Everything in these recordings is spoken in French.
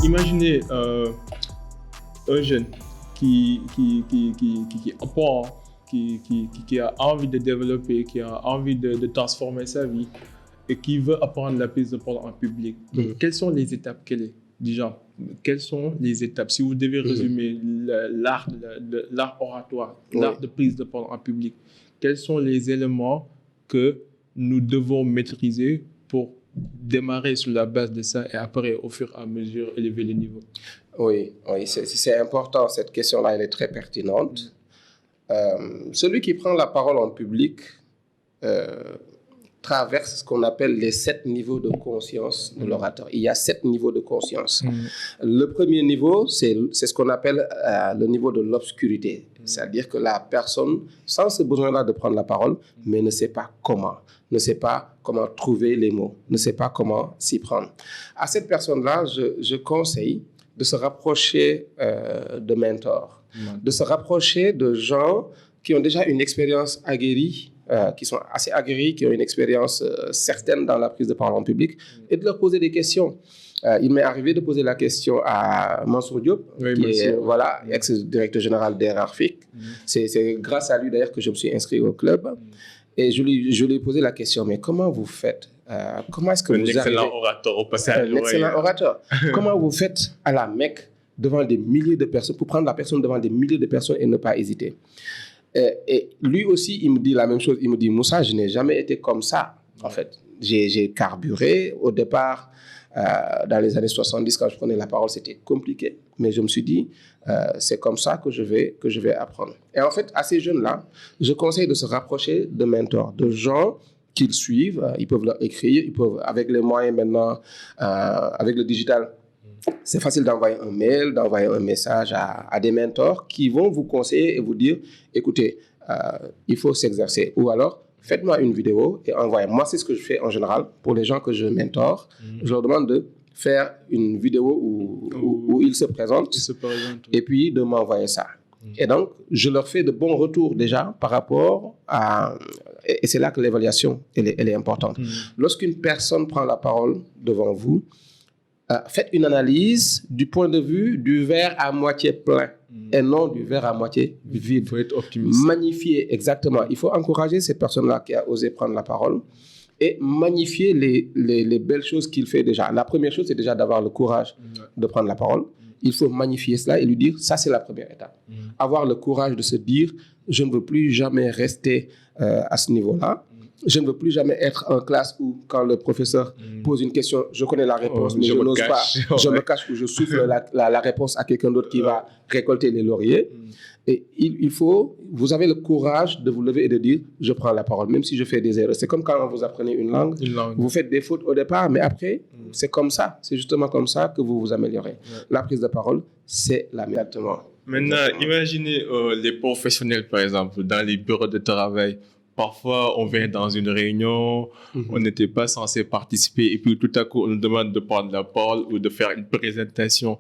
imaginez un jeune qui apprend, qui a envie de développer, qui a envie de transformer sa vie et qui veut apprendre la prise de parole en public. Donc, quelles sont les étapes déjà, quelles sont les étapes? Si vous devez résumer l'art oratoire, l'art de prise de parole en public, quels sont les éléments que nous devons maîtriser pour démarrer sur la base de ça et après, au fur et à mesure, élever les niveaux? Oui, c'est important. Cette question-là, elle est très pertinente. Celui qui prend la parole en public traverse ce qu'on appelle les 7 niveaux de conscience de l'orateur. Il y a 7 niveaux de conscience. Le premier niveau, c'est ce qu'on appelle le niveau de l'obscurité. C'est-à-dire que la personne, sans ce besoin-là de prendre la parole, mais ne sait pas comment, ne sait pas comment trouver les mots, ne sait pas comment s'y prendre. À cette personne-là, je conseille de se rapprocher de mentors, de se rapprocher de gens qui ont déjà une expérience aguerrie, qui sont assez aguerris, qui ont une expérience certaine dans la prise de parole en public, et de leur poser des questions. Il m'est arrivé de poser la question à Mansour Diop, qui est ex-directeur général d'Erarfic. C'est grâce à lui d'ailleurs que je me suis inscrit au club. Et je lui ai posé la question, mais comment vous faites comment est-ce que vous arrivez... Un excellent orateur au passage. Un excellent orateur. Comment vous faites à la Mecque devant des milliers de personnes, pour prendre la personne devant des milliers de personnes et ne pas hésiter? Et lui aussi, il me dit la même chose. Il me dit, Moussa, je n'ai jamais été comme ça, en fait. J'ai carburé. Au départ, dans les années 70, quand je prenais la parole, c'était compliqué. Mais je me suis dit, c'est comme ça que je vais apprendre. Et en fait, à ces jeunes-là, je conseille de se rapprocher de mentors, de gens qu'ils suivent. Ils peuvent leur écrire, ils peuvent, avec les moyens maintenant, avec le digital, c'est facile d'envoyer un mail, d'envoyer un message à des mentors qui vont vous conseiller et vous dire, écoutez, il faut s'exercer. Ou alors, faites-moi une vidéo et envoyez-moi. Moi, c'est ce que je fais en général pour les gens que je mentore. Je leur demande de faire une vidéo où ils se présentent et puis de m'envoyer ça. Et donc, je leur fais de bons retours déjà par rapport à... Et c'est là que l'évaluation, elle est importante. Lorsqu'une personne prend la parole devant vous, faites une analyse du point de vue du verre à moitié plein et non du verre à moitié vide. Il faut être optimiste. Magnifier, exactement. Il faut encourager cette personne-là qui a osé prendre la parole et magnifier les belles choses qu'il fait déjà. La première chose, c'est déjà d'avoir le courage de prendre la parole. Il faut magnifier cela et lui dire, ça c'est la première étape. Avoir le courage de se dire, je ne veux plus jamais rester à ce niveau-là. Je ne veux plus jamais être en classe où, quand le professeur pose une question, je connais la réponse, mais je n'ose pas. Je me cache ou je souffle la réponse à quelqu'un d'autre qui va récolter les lauriers. Et il faut, vous avez le courage de vous lever et de dire, je prends la parole, même si je fais des erreurs. C'est comme quand vous apprenez une langue. Vous faites des fautes au départ, mais après, c'est comme ça. C'est justement comme ça que vous vous améliorez. La prise de parole, c'est la même. Maintenant, imaginez les professionnels, par exemple, dans les bureaux de travail. Parfois, on vient dans une réunion, on n'était pas censé participer et puis tout à coup, on nous demande de prendre la parole ou de faire une présentation.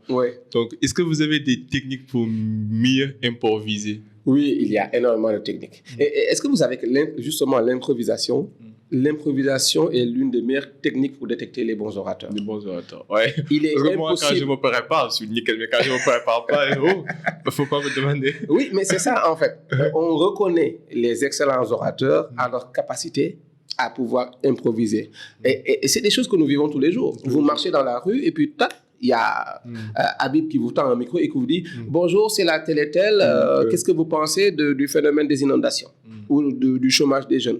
Donc, est-ce que vous avez des techniques pour mieux improviser? Oui, il y a énormément de techniques. Et est-ce que vous savez que justement l'improvisation, l'improvisation est l'une des meilleures techniques pour détecter les bons orateurs. Les bons orateurs, ouais. Il est impossible. Moi, quand je me prépare, je suis nickel, mais quand je me prépare pas, il ne faut pas me demander. Oui, mais c'est ça, en fait. On reconnaît les excellents orateurs à leur capacité à pouvoir improviser. Et c'est des choses que nous vivons tous les jours. Vous marchez dans la rue et puis, tac, il y a Habib qui vous tend un micro et qui vous dit « Bonjour, c'est la telle et telle. Qu'est-ce que vous pensez du phénomène des inondations ou du chômage des jeunes ?»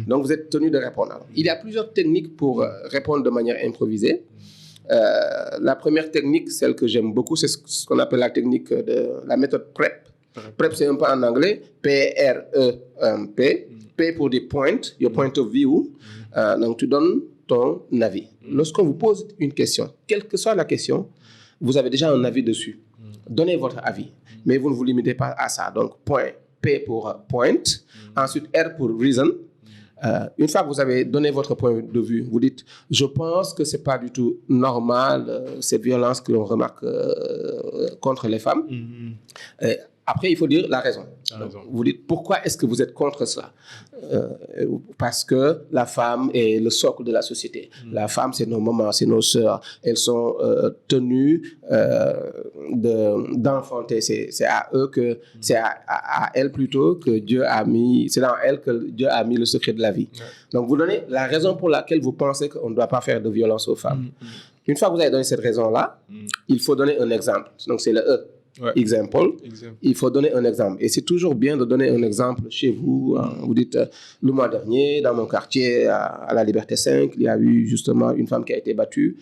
Donc, vous êtes tenu de répondre. Alors, il y a plusieurs techniques pour répondre de manière improvisée. La première technique, celle que j'aime beaucoup, c'est ce qu'on appelle la technique de la méthode PrEP. PrEP, c'est un peu en anglais. P-R-E-P. P pour des points, your point of view. Donc, tu donnes ton avis. Lorsqu'on vous pose une question, quelle que soit la question, vous avez déjà un avis dessus. Donnez votre avis, mais vous ne vous limitez pas à ça. Donc, point, P pour point, ensuite R pour reason. Une fois que vous avez donné votre point de vue, vous dites, je pense que ce n'est pas du tout normal, cette violence que l'on remarque contre les femmes. Après, il faut dire la raison. Donc, vous dites pourquoi est-ce que vous êtes contre cela? Parce que la femme est le socle de la société. La femme, c'est nos mamans, c'est nos sœurs. Elles sont tenues d'enfanter. C'est à eux que, c'est à elles plutôt que Dieu a mis, c'est dans elles que Dieu a mis le secret de la vie. Donc, vous donnez la raison pour laquelle vous pensez qu'on ne doit pas faire de violence aux femmes. Une fois que vous avez donné cette raison-là, il faut donner un exemple. Donc, c'est le E. Example. Il faut donner un exemple. Et c'est toujours bien de donner un exemple chez vous. Vous dites, le mois dernier, dans mon quartier, à la Liberté 5, il y a eu justement une femme qui a été battue.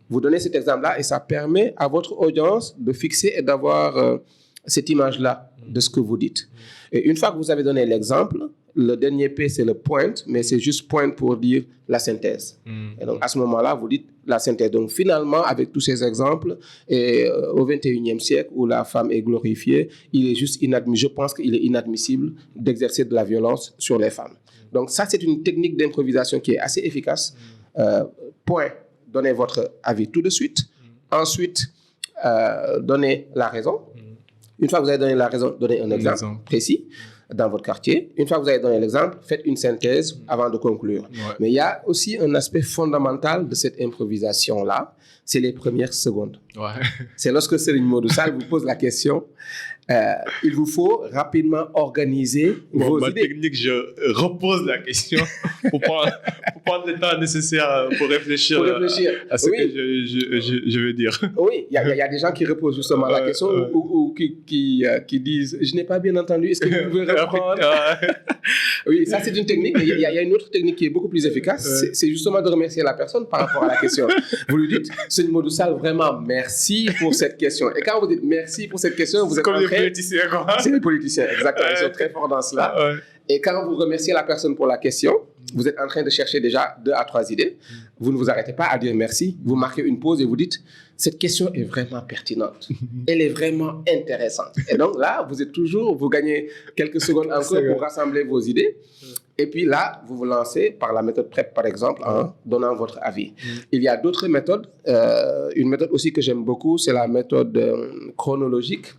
Vous donnez cet exemple-là et ça permet à votre audience de fixer et d'avoir cette image-là de ce que vous dites. Et une fois que vous avez donné l'exemple, le dernier P, c'est le point, mais c'est juste point pour dire la synthèse. Et donc, à ce moment-là, vous dites la synthèse. Donc, finalement, avec tous ces exemples, et au XXIe siècle, où la femme est glorifiée, il est juste inadmissible. Je pense qu'il est inadmissible d'exercer de la violence sur les femmes. Donc, ça, c'est une technique d'improvisation qui est assez efficace. Point, donnez votre avis tout de suite. Ensuite, donnez la raison. Une fois que vous avez donné la raison, donnez un exemple précis dans votre quartier. Une fois que vous avez donné l'exemple, faites une synthèse avant de conclure. Mais il y a aussi un aspect fondamental de cette improvisation-là, c'est les premières secondes. C'est lorsque Serigne Modou Sall vous pose la question, il vous faut rapidement organiser vos idées. Technique, je repose la question pour prendre le temps nécessaire pour réfléchir, à ce que je veux dire. Oui, il y a des gens qui reposent justement la question ou qui disent « Je n'ai pas bien entendu, est-ce que vous pouvez reprendre ?» Oui, ça c'est une technique. Il y a une autre technique qui est beaucoup plus efficace, c'est justement de remercier la personne par rapport à la question. Vous lui dites « Serigne Modou Sall, vraiment merci pour cette question. » Et quand vous dites « Merci pour cette question », vous êtes en train... Politiciens, quoi. C'est les politiciens, exactement. Ils sont très forts dans cela. Et quand vous remerciez la personne pour la question, vous êtes en train de chercher déjà 2 à 3 idées. Vous ne vous arrêtez pas à dire merci. Vous marquez une pause et vous dites cette question est vraiment pertinente. Elle est vraiment intéressante. Et donc là, vous gagnez quelques secondes encore pour rassembler vos idées. Et puis là, vous vous lancez par la méthode PrEP, par exemple, en donnant votre avis. Il y a d'autres méthodes. Une méthode aussi que j'aime beaucoup, c'est la méthode chronologique.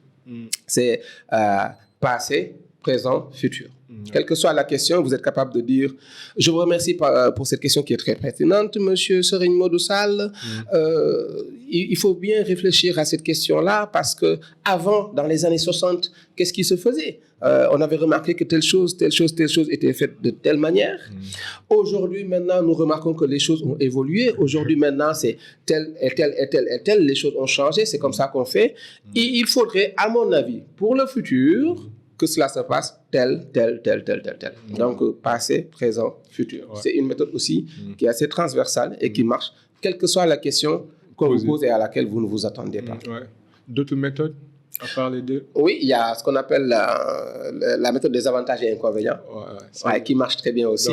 C'est passé, présent, futur. Quelle que soit la question, vous êtes capable de dire « Je vous remercie pour cette question qui est très pertinente, Monsieur Serigne Modou Sall. Il faut bien réfléchir à cette question-là parce que avant, dans les années 60, qu'est-ce qui se faisait? On avait remarqué que telle chose était faite de telle manière. Aujourd'hui, maintenant, nous remarquons que les choses ont évolué. Aujourd'hui, maintenant, c'est telle et telle. Les choses ont changé. C'est comme ça qu'on fait. Et il faudrait, à mon avis, pour le futur, que cela se passe tel. Donc, passé, présent, futur. C'est une méthode aussi qui est assez transversale et qui marche, quelle que soit la question qu'on vous pose et à laquelle vous ne vous attendez pas. D'autres méthodes à part les deux? Oui, il y a ce qu'on appelle la méthode des avantages et inconvénients, qui marche très bien aussi.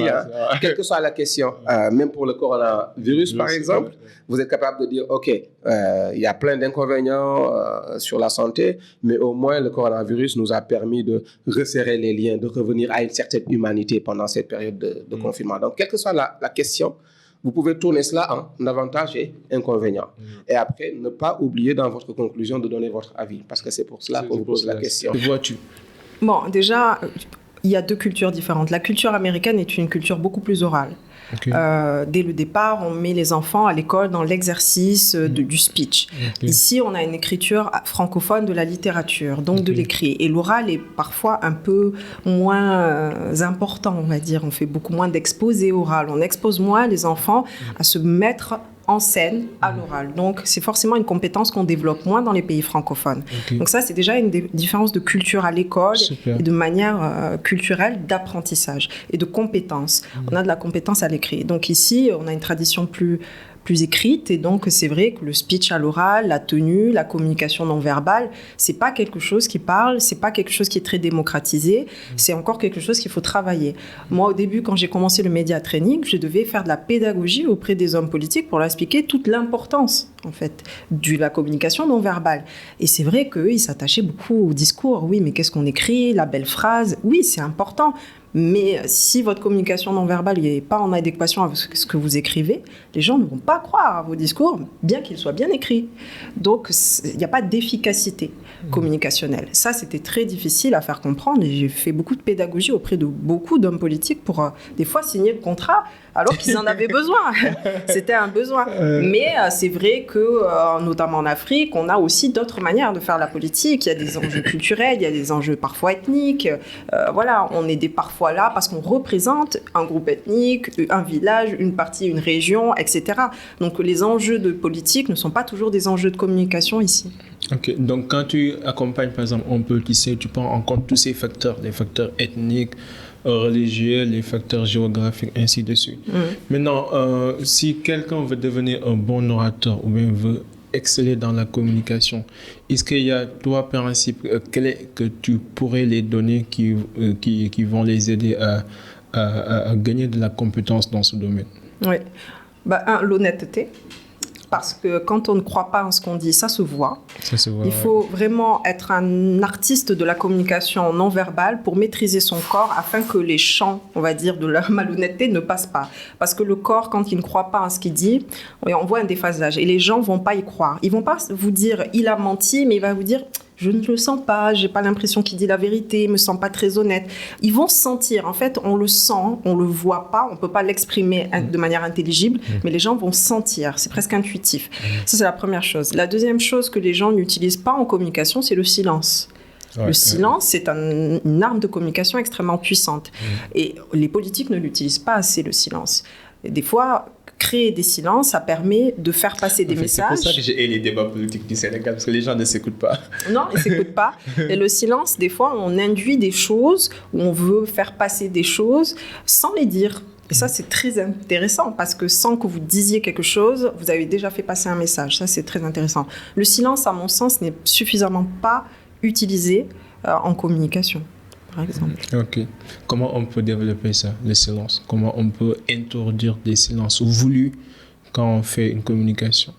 Quelle que soit la question, même pour le coronavirus, par exemple, vous êtes capable de dire, OK, il y a plein d'inconvénients sur la santé, mais au moins le coronavirus nous a permis de resserrer les liens, de revenir à une certaine humanité pendant cette période de confinement. Donc, quelle que soit la question, vous pouvez tourner cela en avantages et inconvénients. Et après, ne pas oublier dans votre conclusion de donner votre avis, parce que c'est pour cela qu'on vous pose la question. Que vois-tu? Bon, déjà, il y a 2 cultures différentes. La culture américaine est une culture beaucoup plus orale. Dès le départ, on met les enfants à l'école dans l'exercice du speech. Ici, on a une écriture francophone de la littérature, donc de l'écrit. Et l'oral est parfois un peu moins important, on va dire. On fait beaucoup moins d'exposés oral. On expose moins les enfants à se mettre en scène à l'oral. Donc, c'est forcément une compétence qu'on développe moins dans les pays francophones. Donc ça, c'est déjà une différence de culture à l'école et de manière culturelle d'apprentissage et de compétences. On a de la compétence à l'écrit. Donc ici, on a une tradition plus écrite et donc c'est vrai que le speech à l'oral, la tenue, la communication non verbale, c'est pas quelque chose qui parle, c'est pas quelque chose qui est très démocratisé, c'est encore quelque chose qu'il faut travailler. Moi, au début, quand j'ai commencé le média training, je devais faire de la pédagogie auprès des hommes politiques pour leur expliquer toute l'importance, en fait, de la communication non verbale. Et c'est vrai qu'eux, ils s'attachaient beaucoup au discours. Oui, mais qu'est-ce qu'on écrit? La belle phrase. Oui, c'est important. Mais si votre communication non verbale n'est pas en adéquation avec ce que vous écrivez, les gens ne vont pas croire à vos discours, bien qu'ils soient bien écrits. Donc, il n'y a pas d'efficacité communicationnelle. Ça, c'était très difficile à faire comprendre. Et j'ai fait beaucoup de pédagogie auprès de beaucoup d'hommes politiques pour, des fois, signer le contrat alors qu'ils en avaient besoin. C'était un besoin. Mais c'est vrai que, notamment en Afrique, on a aussi d'autres manières de faire la politique. Il y a des enjeux culturels, il y a des enjeux parfois ethniques. Voilà, on est parfois là parce qu'on représente un groupe ethnique, un village, une partie, une région, etc. Donc les enjeux de politique ne sont pas toujours des enjeux de communication ici. Ok, donc quand tu accompagnes par exemple un politicien, tu prends en compte tous ces facteurs, les facteurs ethniques, religieux, les facteurs géographiques, ainsi de suite. Maintenant, si quelqu'un veut devenir un bon orateur ou bien veut exceller dans la communication, est-ce qu'il y a trois principes clés que tu pourrais les donner qui vont les aider à gagner de la compétence dans ce domaine? Oui. L'honnêteté. Parce que quand on ne croit pas en ce qu'on dit, ça se voit. Il faut vraiment être un artiste de la communication non verbale pour maîtriser son corps afin que les champs, on va dire, de la malhonnêteté ne passent pas. Parce que le corps, quand il ne croit pas en ce qu'il dit, on voit un déphasage et les gens ne vont pas y croire. Ils ne vont pas vous dire « il a menti », mais il va vous dire « je ne le sens pas, j'ai pas l'impression qu'il dit la vérité, il me sent pas très honnête ». Ils vont sentir, en fait, on le sent, on le voit pas, on peut pas l'exprimer de manière intelligible, mais les gens vont sentir, c'est presque intuitif. Ça, c'est la première chose. La deuxième chose que les gens n'utilisent pas en communication, c'est le silence. Le silence, c'est une arme de communication extrêmement puissante. Et les politiques ne l'utilisent pas assez, le silence. Et des fois, créer des silences, ça permet de faire passer des messages. C'est pour ça que j'ai les débats politiques du Sénégal, parce que les gens ne s'écoutent pas. Non, ils ne s'écoutent pas. Et le silence, des fois, on induit des choses, ou on veut faire passer des choses sans les dire. Et ça, c'est très intéressant, parce que sans que vous disiez quelque chose, vous avez déjà fait passer un message. Ça, c'est très intéressant. Le silence, à mon sens, n'est suffisamment pas utilisé en communication, par exemple. Ok. Comment on peut développer ça, le silence? Comment on peut introduire des silences voulus quand on fait une communication?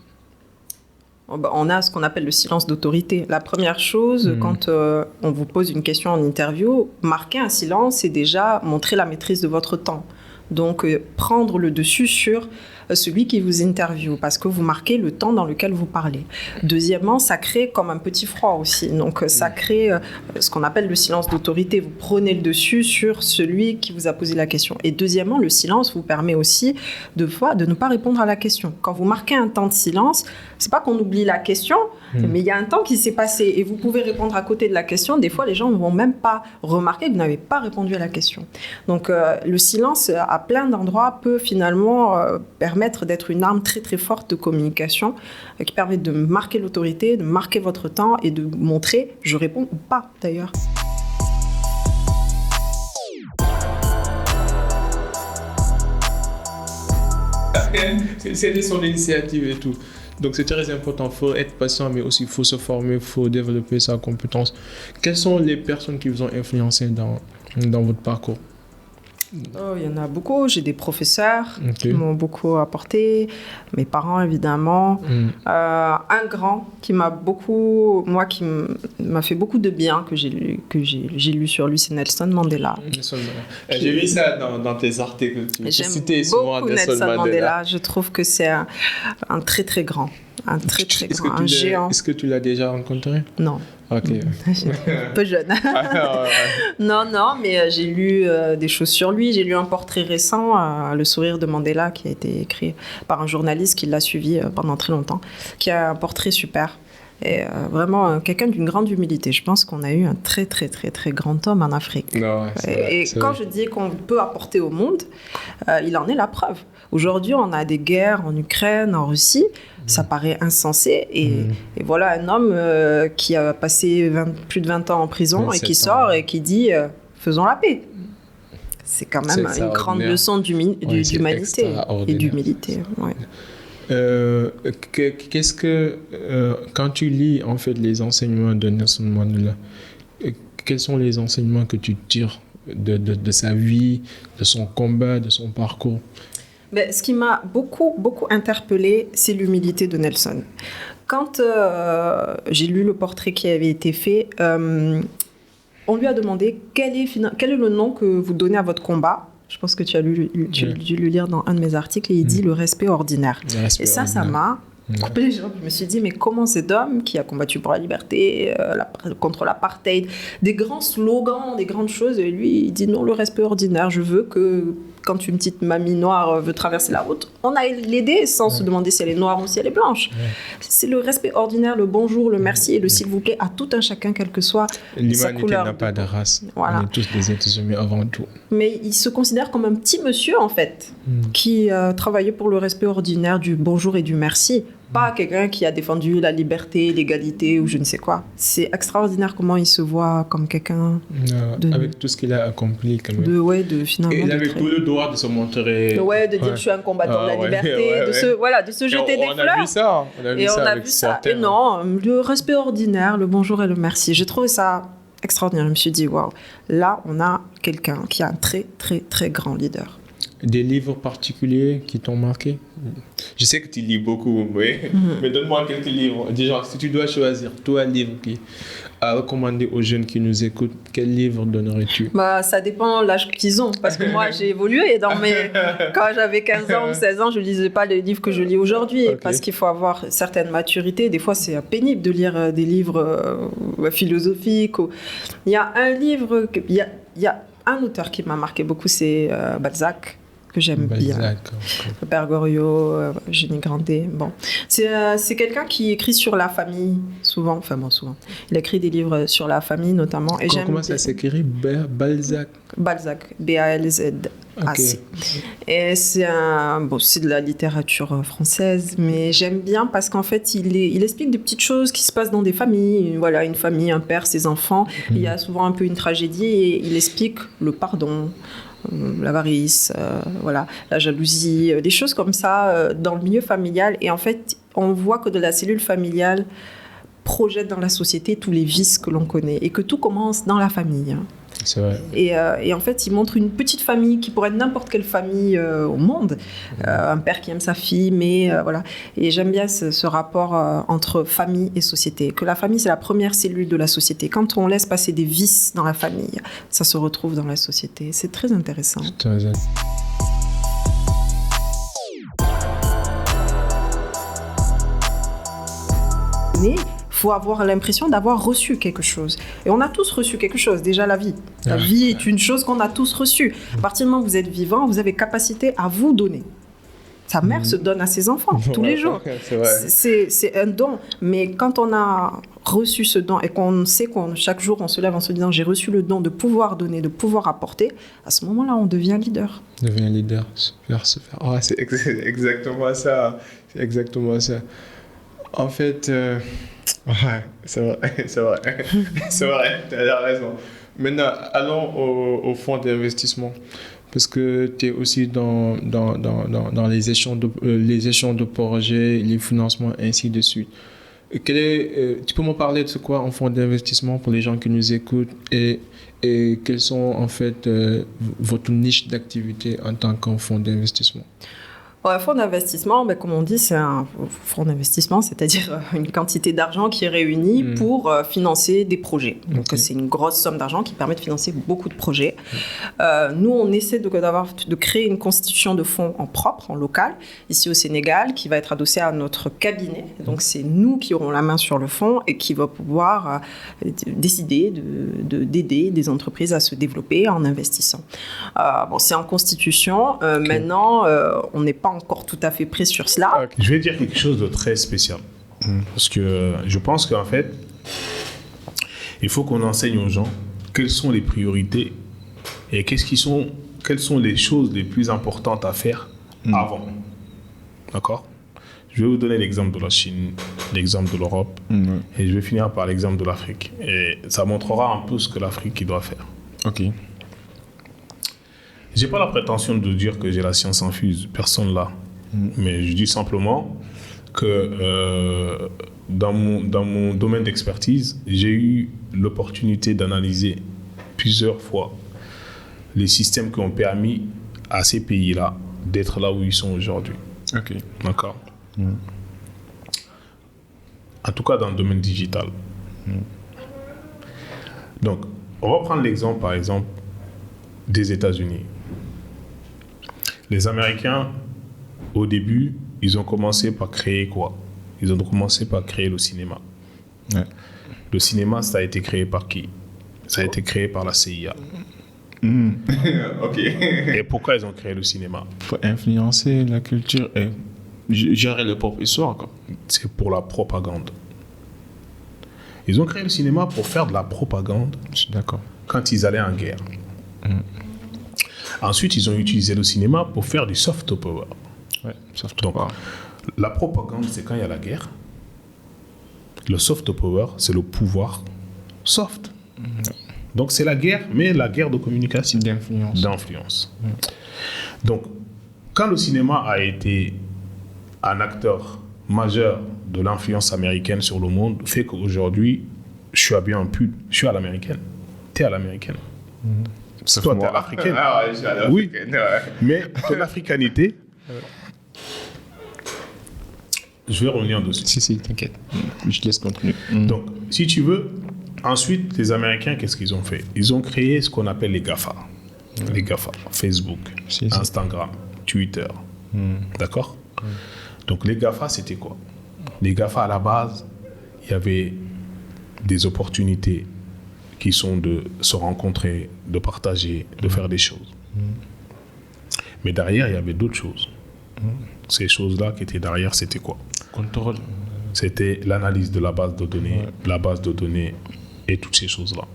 On a ce qu'on appelle le silence d'autorité. La première chose, quand on vous pose une question en interview, marquer un silence, c'est déjà montrer la maîtrise de votre temps. Donc, prendre le dessus sur celui qui vous interviewe, parce que vous marquez le temps dans lequel vous parlez. Deuxièmement, ça crée comme un petit froid aussi. Donc, ça crée ce qu'on appelle le silence d'autorité. Vous prenez le dessus sur celui qui vous a posé la question. Et deuxièmement, le silence vous permet aussi de ne pas répondre à la question. Quand vous marquez un temps de silence, c'est pas qu'on oublie la question, mais il y a un temps qui s'est passé et vous pouvez répondre à côté de la question. Des fois, les gens ne vont même pas remarquer que vous n'avez pas répondu à la question. Donc, le silence, à plein d'endroits, peut finalement permettre d'être une arme très très forte de communication qui permet de marquer l'autorité, de marquer votre temps et de montrer je réponds ou pas d'ailleurs. C'est son initiative et tout. Donc c'est très important, il faut être patient, mais aussi il faut se former, il faut développer sa compétence. Quelles sont les personnes qui vous ont influencé dans votre parcours? Il y en a beaucoup. J'ai des professeurs qui m'ont beaucoup apporté, mes parents évidemment. Un grand qui m'a fait beaucoup de bien, que j'ai lu sur lui, c'est Nelson Mandela. J'ai vu ça dans tes articles. J'aime beaucoup Nelson Mandela. Je trouve que c'est un très très grand. Un très très grand, un géant. Est-ce que tu l'as déjà rencontré? Non. Ok. Un peu jeune. Non, mais j'ai lu des choses sur lui. J'ai lu un portrait récent, Le sourire de Mandela, qui a été écrit par un journaliste qui l'a suivi pendant très longtemps, qui a un portrait super. Et vraiment quelqu'un d'une grande humilité. Je pense qu'on a eu un très très très très grand homme en Afrique. Non, et quand je dis qu'on peut apporter au monde, il en est la preuve. Aujourd'hui, on a des guerres en Ukraine, en Russie. Ça paraît insensé. Et voilà un homme qui a passé plus de 20 ans en prison et qui sort et qui dit faisons la paix. C'est quand même une grande leçon d'humanité et d'humilité. Ouais. Qu'est-ce que quand tu lis en fait les enseignements de Nelson Mandela, quels sont les enseignements que tu tires de sa vie, de son combat, de son parcours? Mais ce qui m'a beaucoup interpellée, c'est l'humilité de Nelson. Quand j'ai lu le portrait qui avait été fait, on on lui a demandé quel est le nom que vous donnez à votre combat. Je pense que tu as dû le lire dans un de mes articles, et il dit le respect ordinaire. Et ça m'a coupé les jambes. Je me suis dit, mais comment cet homme qui a combattu pour la liberté, contre l'apartheid, des grands slogans, des grandes choses, et lui, il dit non, le respect ordinaire. Je veux que quand une petite mamie noire veut traverser la route, on aille l'aider sans se demander si elle est noire ou si elle est blanche. C'est le respect ordinaire, le bonjour, le merci et le s'il vous plaît à tout un chacun, quelle que soit sa couleur. L'humanité n'a pas de race. Voilà. On est tous des êtres humains avant tout. Mais il se considère comme un petit monsieur, en fait, qui travaillait pour le respect ordinaire du bonjour et du merci. Pas quelqu'un qui a défendu la liberté, l'égalité ou je ne sais quoi. C'est extraordinaire comment il se voit comme quelqu'un avec tout ce qu'il a accompli quand même. Finalement. Et il avait tout le droit de se montrer. De dire je suis un combattant de la liberté, de se jeter des fleurs. On a vu ça. On a vu ça. Et non, le respect ordinaire, le bonjour et le merci. J'ai trouvé ça extraordinaire. Je me suis dit waouh, là on a quelqu'un qui a un très très très grand leader. Des livres particuliers qui t'ont marqué? Je sais que tu lis beaucoup, mais donne-moi quelques livres. Déjà, si tu dois choisir, toi, un livre à recommander aux jeunes qui nous écoutent, quel livre donnerais-tu? Ça dépend de l'âge qu'ils ont. Parce que moi, j'ai évolué. Quand j'avais 15 ans ou 16 ans, je ne lisais pas les livres que je lis aujourd'hui. Okay. Parce qu'il faut avoir certaine maturité. Des fois, c'est pénible de lire des livres philosophiques. Il y a un livre, il y a un auteur qui m'a marqué beaucoup, c'est Balzac, que j'aime bien. Le Père Goriot, Eugénie Grandet. Bon. C'est quelqu'un qui écrit sur la famille, souvent. Il écrit des livres sur la famille, notamment. Et comment ça s'écrit? Balzac? Balzac, B-A-L-Z-A-C. Okay. Et c'est de la littérature française, mais j'aime bien parce qu'en fait, il explique des petites choses qui se passent dans des familles. Voilà, une famille, un père, ses enfants. Il y a souvent un peu une tragédie et il explique le pardon, l'avarice, la jalousie, des choses comme ça dans le milieu familial. Et en fait, on voit que de la cellule familiale projette dans la société tous les vices que l'on connaît et que tout commence dans la famille. C'est vrai. Et en fait, il montre une petite famille qui pourrait être n'importe quelle famille au monde. Un père qui aime sa fille, mais voilà. Et j'aime bien ce rapport entre famille et société. Que la famille, c'est la première cellule de la société. Quand on laisse passer des vices dans la famille, ça se retrouve dans la société. C'est très intéressant. C'est très intéressant. Mais il faut avoir l'impression d'avoir reçu quelque chose. Et on a tous reçu quelque chose, déjà la vie. La vie est une chose qu'on a tous reçue. À partir du moment où vous êtes vivant, vous avez capacité à vous donner. Sa mère se donne à ses enfants tous les jours. C'est un don. Mais quand on a reçu ce don et qu'on sait qu'on chaque jour on se lève en se disant j'ai reçu le don de pouvoir donner, de pouvoir apporter, à ce moment-là on devient leader. Devient leader, super. Oh, c'est exactement ça. C'est exactement ça. En fait, c'est vrai, tu as raison. Maintenant, allons au fonds d'investissement. Parce que tu es aussi dans les échanges de projets, les financements, ainsi de suite. Tu peux m'en parler de ce qu'est un fonds d'investissement pour les gens qui nous écoutent et quelles sont en fait votre niche d'activité en tant qu'un fonds d'investissement? Un fonds d'investissement, comme on dit, c'est un fonds d'investissement, c'est-à-dire une quantité d'argent qui est réunie pour financer des projets. Donc, c'est une grosse somme d'argent qui permet de financer beaucoup de projets. Nous, on essaie de créer une constitution de fonds en propre, en local, ici au Sénégal, qui va être adossée à notre cabinet. Donc, c'est nous qui aurons la main sur le fonds et qui va pouvoir décider d'aider des entreprises à se développer en investissant. C'est en constitution. Maintenant, on n'est pas encore tout à fait prêt sur cela. Je vais dire quelque chose de très spécial. Parce que je pense qu'en fait, il faut qu'on enseigne aux gens quelles sont les priorités et quelles sont les choses les plus importantes à faire avant. D'accord ? Je vais vous donner l'exemple de la Chine, l'exemple de l'Europe, et je vais finir par l'exemple de l'Afrique. Et ça montrera un peu ce que l'Afrique doit faire. Ok. J'ai pas la prétention de dire que j'ai la science infuse, personne là. Mais je dis simplement que dans mon domaine d'expertise, j'ai eu l'opportunité d'analyser plusieurs fois les systèmes qui ont permis à ces pays-là d'être là où ils sont aujourd'hui. Ok. D'accord. En tout cas dans le domaine digital. Donc, On va prendre l'exemple, par exemple, des États-Unis. Les Américains, au début, ils ont commencé par créer quoi? Ils ont commencé par créer le cinéma. Ouais. Le cinéma, ça a été créé par qui? Ça a été créé par la CIA. Ok. Et pourquoi ils ont créé le cinéma? Pour influencer la culture et gérer leur propre histoire, quoi. C'est pour la propagande. Ils ont créé le cinéma pour faire de la propagande. Je suis d'accord. Quand ils allaient en guerre. Ensuite, ils ont utilisé le cinéma pour faire du soft power. Ouais, soft Donc, power. la propagande, c'est quand il y a la guerre. Le soft power, c'est le pouvoir soft. Donc, c'est la guerre, mais la guerre de communication. D'influence. Donc, quand le cinéma a été un acteur majeur de l'influence américaine sur le monde, fait qu'aujourd'hui, je suis habillé en pull. Je suis à l'américaine. T'es à l'américaine. Toi, t'es à l'africaine. Ah ouais, je suis à l'africaine. Oui, Ouais. mais ton africanité, je vais revenir dessus. Si, t'inquiète. Je te laisse continuer. Donc, si tu veux, ensuite, les Américains, qu'est-ce qu'ils ont fait? Ils ont créé ce qu'on appelle les GAFA. Les GAFA, Facebook, Si. Instagram, Twitter. D'accord? Donc, les GAFA, c'était quoi? Les GAFA, à la base, il y avait des opportunités qui sont de se rencontrer, de partager, de faire des choses. Mais derrière, il y avait d'autres choses. Ces choses-là qui étaient derrière, c'était quoi? Contrôle. C'était l'analyse de la base de données, la base de données et toutes ces choses-là.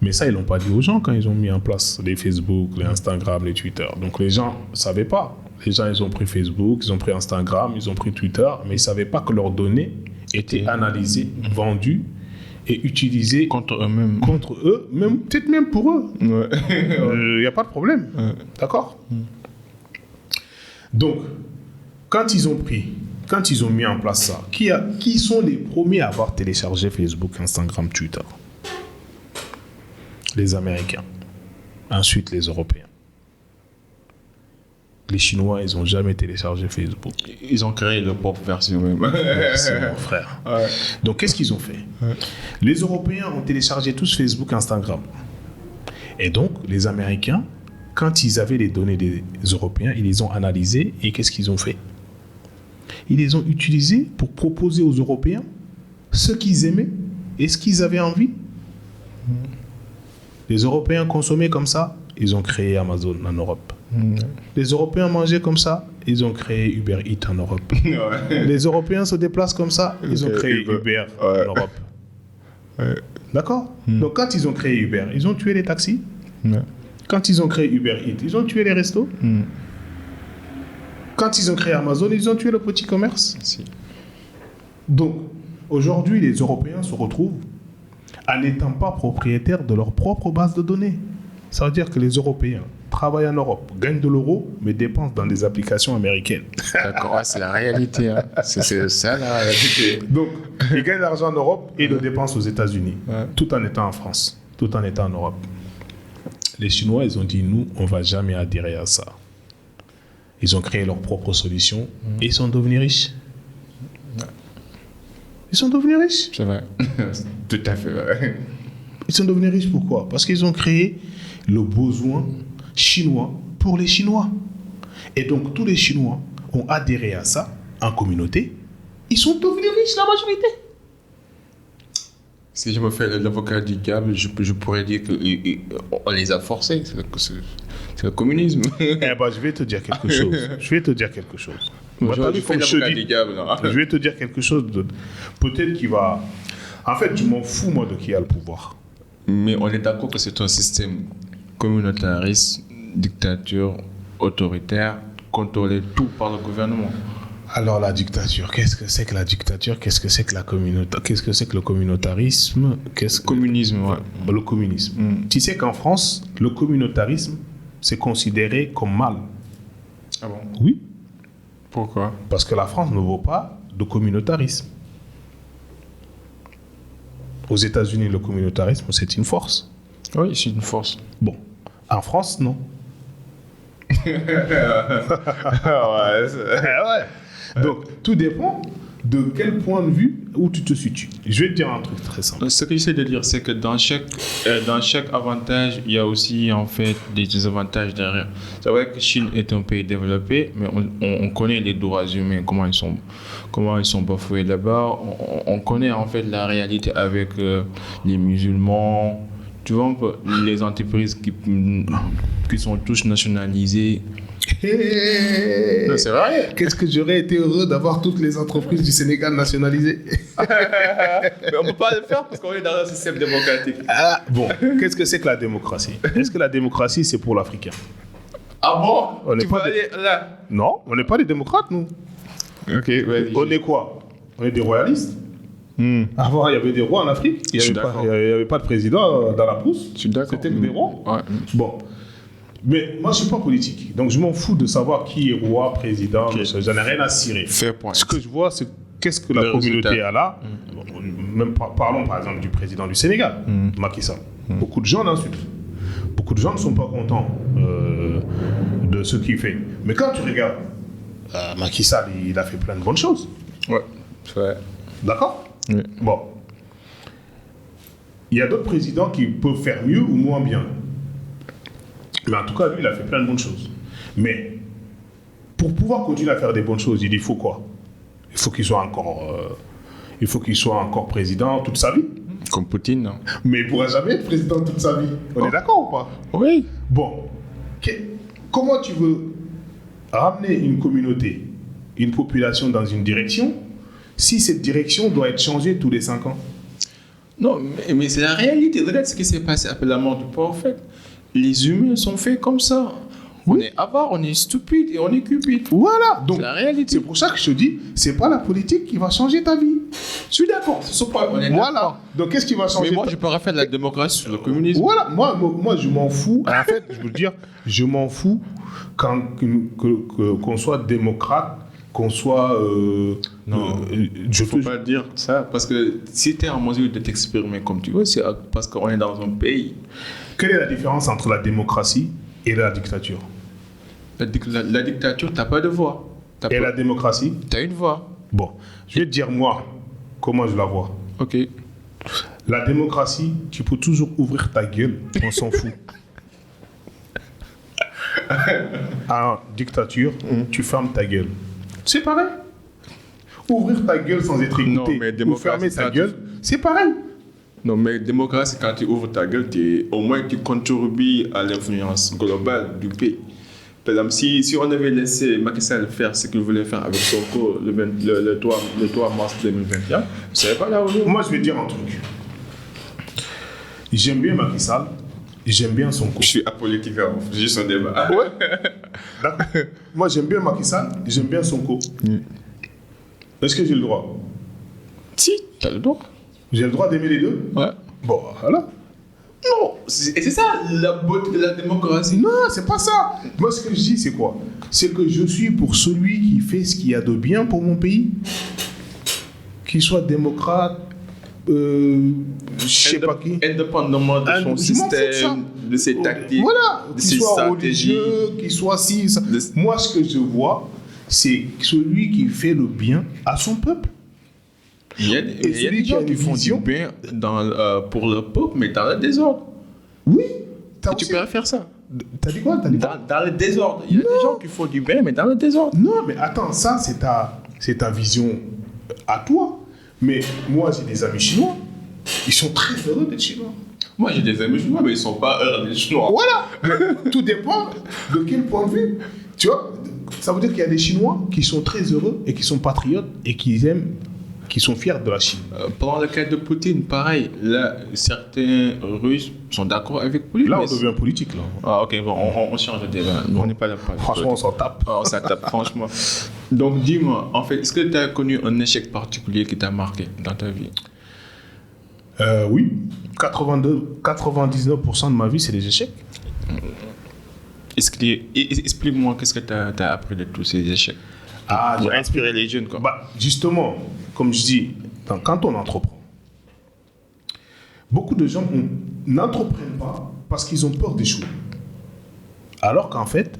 Mais ça, ils ne l'ont pas dit aux gens quand ils ont mis en place les Facebook, les Instagram, les Twitter. Donc les gens ne savaient pas. Les gens, ils ont pris Facebook, ils ont pris Instagram, ils ont pris Twitter, mais ils ne savaient pas que leurs données étaient analysées, vendues et utilisées Contre eux-mêmes. contre eux, même, peut-être même pour eux. Il n'y a pas de problème. D'accord? Donc, quand ils ont mis en place ça, qui sont les premiers à avoir téléchargé Facebook, Instagram, Twitter? Les Américains. Ensuite, les Européens. Les Chinois, ils n'ont jamais téléchargé Facebook. Ils ont créé leur propre version même. C'est mon frère. Donc, qu'est-ce qu'ils ont fait? Les Européens ont téléchargé tous Facebook, Instagram. Et donc, les Américains, quand ils avaient les données des Européens, ils les ont analysées et qu'est-ce qu'ils ont fait? Ils les ont utilisées pour proposer aux Européens ce qu'ils aimaient et ce qu'ils avaient envie. Les Européens consommaient comme ça, ils ont créé Amazon en Europe. Les Européens mangeaient comme ça, ils ont créé Uber Eats en Europe. Les Européens se déplacent comme ça, ils ont créé Uber en Europe. D'accord? Donc quand ils ont créé Uber, ils ont tué les taxis. Quand ils ont créé Uber Eats, ils ont tué les restos. Quand ils ont créé Amazon, ils ont tué le petit commerce. Donc, aujourd'hui, les Européens se retrouvent en n'étant pas propriétaires de leur propre base de données. Ça veut dire que les Européens travaillent en Europe, gagnent de l'euro, mais dépensent dans des applications américaines. D'accord, ouais, c'est la réalité. Hein. C'est ça la réalité. Donc, ils gagnent de l'argent en Europe et le dépensent aux États-Unis, tout en étant en France, tout en étant en Europe. Les Chinois, ils ont dit, nous, on ne va jamais adhérer à ça. Ils ont créé leur propre solution et ils sont devenus riches. Ils sont devenus riches. C'est vrai. Tout à fait vrai. Ils sont devenus riches pourquoi? Parce qu'ils ont créé le besoin chinois pour les Chinois. Et donc, tous les Chinois ont adhéré à ça en communauté. Ils sont devenus riches, la majorité. Si je me fais l'avocat du diable, je pourrais dire qu'on les a forcés. C'est le communisme. Eh ben, je vais te dire quelque chose. Je fais l'avocat du diable. Non. Je vais te dire quelque chose peut-être qui va... En fait, je m'en fous, moi, de qui a le pouvoir. Mais on est d'accord que c'est un système communautariste, dictature, autoritaire, contrôlé tout par le gouvernement. Alors la dictature, qu'est-ce que c'est que la dictature? Qu'est-ce que c'est que la communauté? Qu'est-ce que c'est que le communautarisme? Communisme, ouais. Le communisme. Tu sais qu'en France, le communautarisme, c'est considéré comme mal. Ah bon? Oui. Pourquoi? Parce que la France ne vaut pas de communautarisme. Aux États-Unis, le communautarisme, c'est une force. Oui, c'est une force. Bon, en France, non. Donc, tout dépend de quel point de vue où tu te situes. Je vais te dire un truc très simple. Ce que j'essaie de dire, c'est que dans chaque avantage, il y a aussi en fait des désavantages derrière. C'est vrai que Chine est un pays développé, mais on connaît les droits humains, comment ils sont bafoués là-bas. On connaît en fait la réalité avec les musulmans. Tu vois un peu les entreprises qui sont tous nationalisées. Non, c'est vrai. Qu'est-ce que j'aurais été heureux d'avoir toutes les entreprises du Sénégal nationalisées. Mais on ne peut pas le faire parce qu'on est dans un système démocratique. Ah, bon, qu'est-ce que c'est que la démocratie? Est-ce que la démocratie, c'est pour l'Africain? Ah bon? On Tu vas aller là? Non, on n'est pas des démocrates, nous. Ok, vas-y. On est quoi? On est des royalistes. Avant, il y avait des rois en Afrique. Il n'y avait pas de président dans la brousse. Je suis d'accord. C'était que des rois. Ouais. Bon. Mais moi, je ne suis pas politique. Donc, je m'en fous de savoir qui est roi, président. Okay. J'en ai rien à cirer. Fair point. Ce que je vois, c'est qu'est-ce que la communauté a là. Même parlons, par exemple, du président du Sénégal, Macky Sall. Beaucoup de gens l'insultent. Beaucoup de gens ne sont pas contents de ce qu'il fait. Mais quand tu regardes, Macky Sall, il a fait plein de bonnes choses. Ouais, c'est vrai. D'accord? Oui. Bon. Il y a d'autres présidents qui peuvent faire mieux ou moins bien. Mais en tout cas, lui, il a fait plein de bonnes choses. Mais pour pouvoir continuer à faire des bonnes choses, il faut quoi? Il faut qu'il soit encore président toute sa vie. Comme Poutine, non? Mais il ne pourra jamais être président toute sa vie. On est d'accord ou pas? Oui. Bon. Comment tu veux ramener une communauté, une population dans une direction si cette direction doit être changée tous les 5 ans? Non, mais c'est la réalité. Regarde ce qui s'est passé après la mort du prophète. Les humains sont faits comme ça. On est avare, on est stupide et on est cupide. Voilà. Donc, c'est la réalité. C'est pour ça que je te dis, c'est pas la politique qui va changer ta vie. Je suis d'accord. C'est ce point. On est voilà. D'accord. Donc, qu'est-ce qui va changer? Mais moi, je peux refaire de la démocratie sur le communisme. Voilà. Moi, je m'en fous. En fait, je veux dire, je m'en fous qu'on soit démocrate, qu'on soit... non, je ne peux pas dire ça. Parce que si tu es en mesure de t'exprimer comme tu veux, c'est parce qu'on est dans un pays. Quelle est la différence entre la démocratie et la dictature? La dictature, tu n'as pas de voix. Et la démocratie? Tu as une voix. Bon, je vais te dire, moi, comment je la vois. Ok. La démocratie, tu peux toujours ouvrir ta gueule, on s'en fout. En dictature, tu fermes ta gueule. C'est pareil. Ouvrir ta gueule sans être écouté ou fermer ta gueule, c'est pareil. Non, mais démocratie, quand tu ouvres ta gueule, au moins tu contribues à l'influence globale du pays. Par exemple, si on avait laissé Macky Sall faire ce qu'il voulait faire avec Sonko le 3 mars 2021, vous ne savez pas là où nous. Moi, je vais dire un truc. J'aime bien Macky Sall, j'aime bien Sonko. Je suis apolitique, c'est juste un débat. Ouais. D'accord. Moi, j'aime bien Macky Sall, j'aime bien Sonko. Est-ce que j'ai le droit? Si, tu as le droit. J'ai le droit d'aimer les deux? Ouais. Bon, voilà. Non, et c'est ça la beauté de la démocratie. Non, c'est pas ça. Moi, ce que je dis, c'est quoi? C'est que je suis pour celui qui fait ce qu'il y a de bien pour mon pays. Qu'il soit démocrate, je sais pas qui. Indépendamment de son système, de ses tactiques, voilà, de ses stratégies. Qu'il soit ci, ça. Moi, ce que je vois, c'est celui qui fait le bien à son peuple. Il y a des gens qui font du bien pour le peuple, mais dans le désordre. Oui. Tu peux faire ça. T'as dit quoi? Dans le désordre. Il y a des gens qui font du bien, mais dans le désordre. Non, mais attends, ça, c'est ta vision à toi. Mais moi, j'ai des amis chinois. Ils sont très heureux d'être chinois. Moi, j'ai des amis chinois, mais ils ne sont pas heureux d'être chinois. Voilà. Tout dépend de quel point de vue. Tu vois, ça veut dire qu'il y a des Chinois qui sont très heureux et qui sont patriotes et qui aiment, qui sont fiers de la Chine. Pendant le cas de Poutine, pareil. Là, certains Russes sont d'accord avec Poutine. Là, on devient politique. Là. Ah, ok, bon, on change de débat. On n'est pas là. Franchement, on s'en tape. On s'en tape, franchement. Donc, dis-moi, en fait, est-ce que tu as connu un échec particulier qui t'a marqué dans ta vie? Oui. 99% de ma vie, c'est des échecs. Explique-moi qu'est-ce que tu as appris de tous ces échecs. Pour inspirer les jeunes, quoi. Justement, comme je dis, quand on entreprend, beaucoup de gens n'entreprennent pas parce qu'ils ont peur d'échouer. Alors qu'en fait,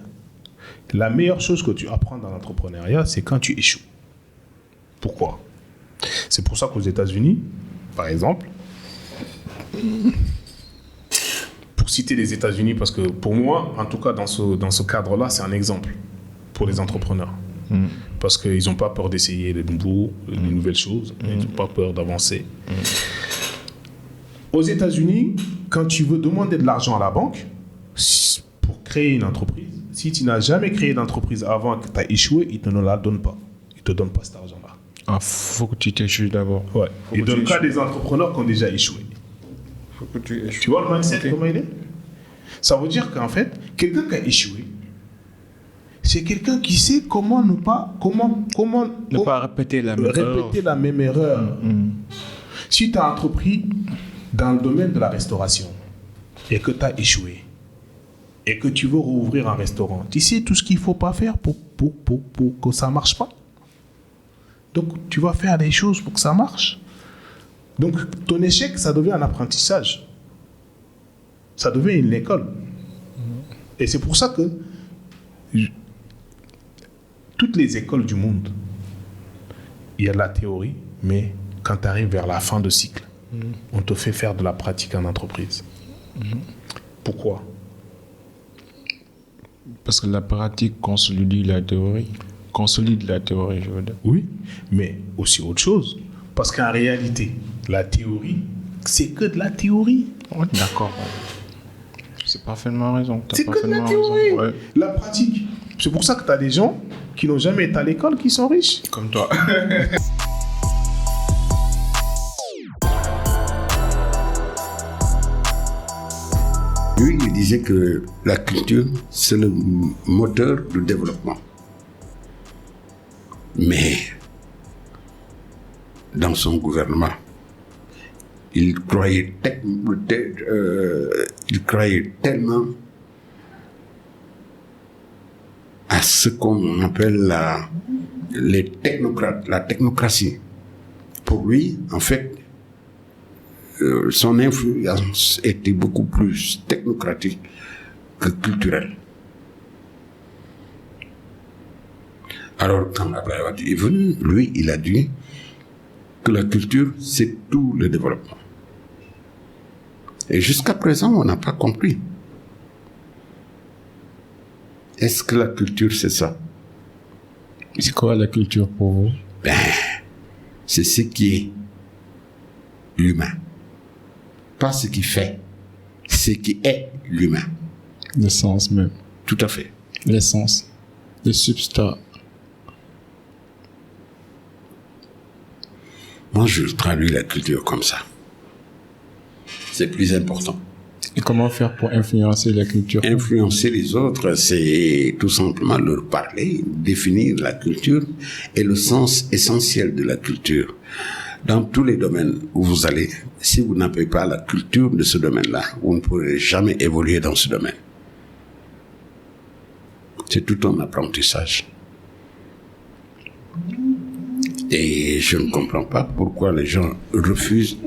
la meilleure chose que tu apprends dans l'entrepreneuriat, c'est quand tu échoues. Pourquoi? C'est pour ça qu'aux États-Unis, par exemple, pour citer les États-Unis, parce que pour moi, en tout cas dans ce cadre-là, c'est un exemple pour les entrepreneurs. Parce qu'ils n'ont pas peur d'essayer les nouvelles choses, ils n'ont pas peur d'avancer. Aux États-Unis, quand tu veux demander de l'argent à la banque pour créer une entreprise, si tu n'as jamais créé d'entreprise avant que tu as échoué, ils ne te la donnent pas. Ils ne te donnent pas cet argent-là. Ah, faut que tu t'échoues d'abord. Ouais. Ils ne donnent qu'à des entrepreneurs qui ont déjà échoué. Faut que tu échoues. Tu vois le mindset, comment il est? Ça veut dire qu'en fait, quelqu'un qui a échoué, c'est quelqu'un qui sait comment ne pas répéter la même erreur. Si tu as entrepris dans le domaine de la restauration et que tu as échoué et que tu veux rouvrir un restaurant, tu sais tout ce qu'il ne faut pas faire pour que ça ne marche pas. Donc, tu vas faire les choses pour que ça marche. Donc, ton échec, ça devient un apprentissage. Ça devient une école. Et c'est pour ça que toutes les écoles du monde, il y a de la théorie, mais quand tu arrives vers la fin de cycle, on te fait faire de la pratique en entreprise. Pourquoi? Parce que la pratique consolide la théorie. Je veux dire. Oui, mais aussi autre chose. Parce qu'en réalité, la théorie, c'est que de la théorie. Ouais, d'accord. C'est parfaitement raison. C'est que de la théorie. Ouais. La pratique. C'est pour ça que tu as des gens qui n'ont jamais été à l'école qui sont riches. Comme toi. Lui, il disait que la culture, c'est le moteur du développement. Mais, dans son gouvernement, il croyait tellement à ce qu'on appelle les technocrates, la technocratie. Pour lui, en fait, son influence était beaucoup plus technocratique que culturelle. Alors, quand Abdoulaye Wade est venu, lui, il a dit que la culture, c'est tout le développement. Et jusqu'à présent, on n'a pas compris. Est-ce que la culture, c'est ça? C'est quoi la culture pour vous? C'est ce qui est l'humain. Pas ce qui fait, ce qui est l'humain. L'essence même. Tout à fait. L'essence. Le substrat. Moi, je traduis la culture comme ça. C'est plus important. Et comment faire pour influencer la culture? Influencer les autres, c'est tout simplement leur parler, définir la culture et le sens essentiel de la culture. Dans tous les domaines où vous allez, si vous n'avez pas la culture de ce domaine-là, vous ne pourrez jamais évoluer dans ce domaine. C'est tout un apprentissage. Et je ne comprends pas pourquoi les gens refusent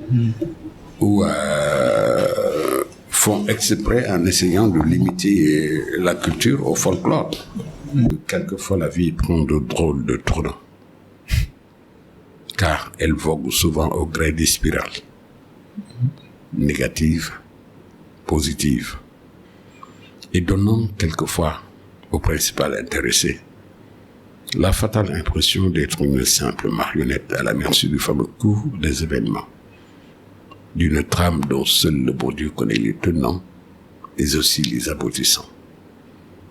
ou font exprès en essayant de limiter la culture au folklore. Quelquefois, la vie prend de drôles de tournants, car elle vogue souvent au gré des spirales, négatives, positives, et donnant quelquefois au principal intéressé la fatale impression d'être une simple marionnette à la merci du fameux cours des événements, d'une trame dont seul le bon Dieu connaît les tenants, mais aussi les aboutissants,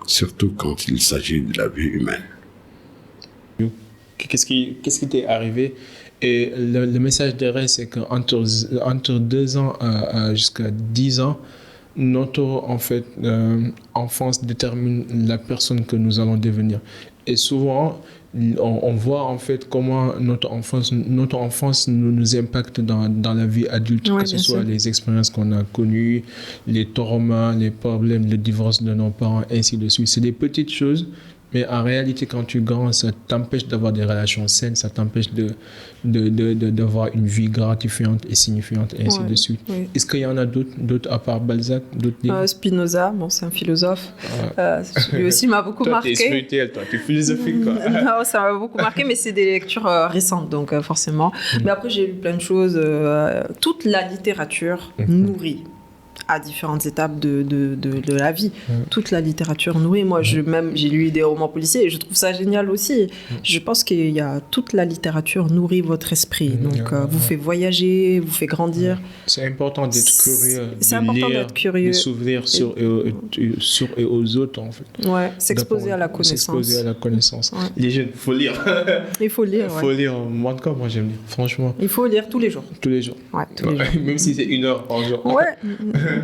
surtout quand il s'agit de la vie humaine. Qu'est-ce qui t'est arrivé? Et le message derrière, c'est qu'entre 2 ans jusqu'à 10 ans, notre enfance détermine la personne que nous allons devenir. Et souvent, on voit en fait comment notre enfance nous impacte dans la vie adulte, oui, que ce soit les expériences qu'on a connues, les traumas, les problèmes, le divorce de nos parents, ainsi de suite. C'est des petites choses, Mais en réalité, quand tu grandis, ça t'empêche d'avoir des relations saines, ça t'empêche d'avoir une vie gratifiante et signifiante, et ainsi de suite. Oui. Est-ce qu'il y en a d'autres à part Balzac, d'autres livres? Spinoza, bon, c'est un philosophe. Lui aussi m'a beaucoup marqué. Toi, t'es spirituel, toi, t'es philosophique, quoi. Non, ça m'a beaucoup marqué, mais c'est des lectures récentes, donc forcément. Mais après, j'ai lu plein de choses. Toute la littérature nourrit à différentes étapes de la vie. Toute la littérature nourrit. Moi, j'ai lu des romans policiers et je trouve ça génial aussi. Je pense qu'il y a toute la littérature nourrit votre esprit. Donc, vous fait voyager, vous fait grandir. C'est important d'être curieux. C'est important d'être curieux. De s'ouvrir sur et aux autres, en fait. Ouais, s'exposer à la connaissance. S'exposer à la connaissance. Ouais. Les jeunes, il faut lire. Il faut lire, Il faut lire. Moi, en tout cas, moi, j'aime lire. Franchement. Il faut lire tous les jours. Tous les jours. Ouais, tous les jours. Même si c'est 1 heure par jour. Ouais.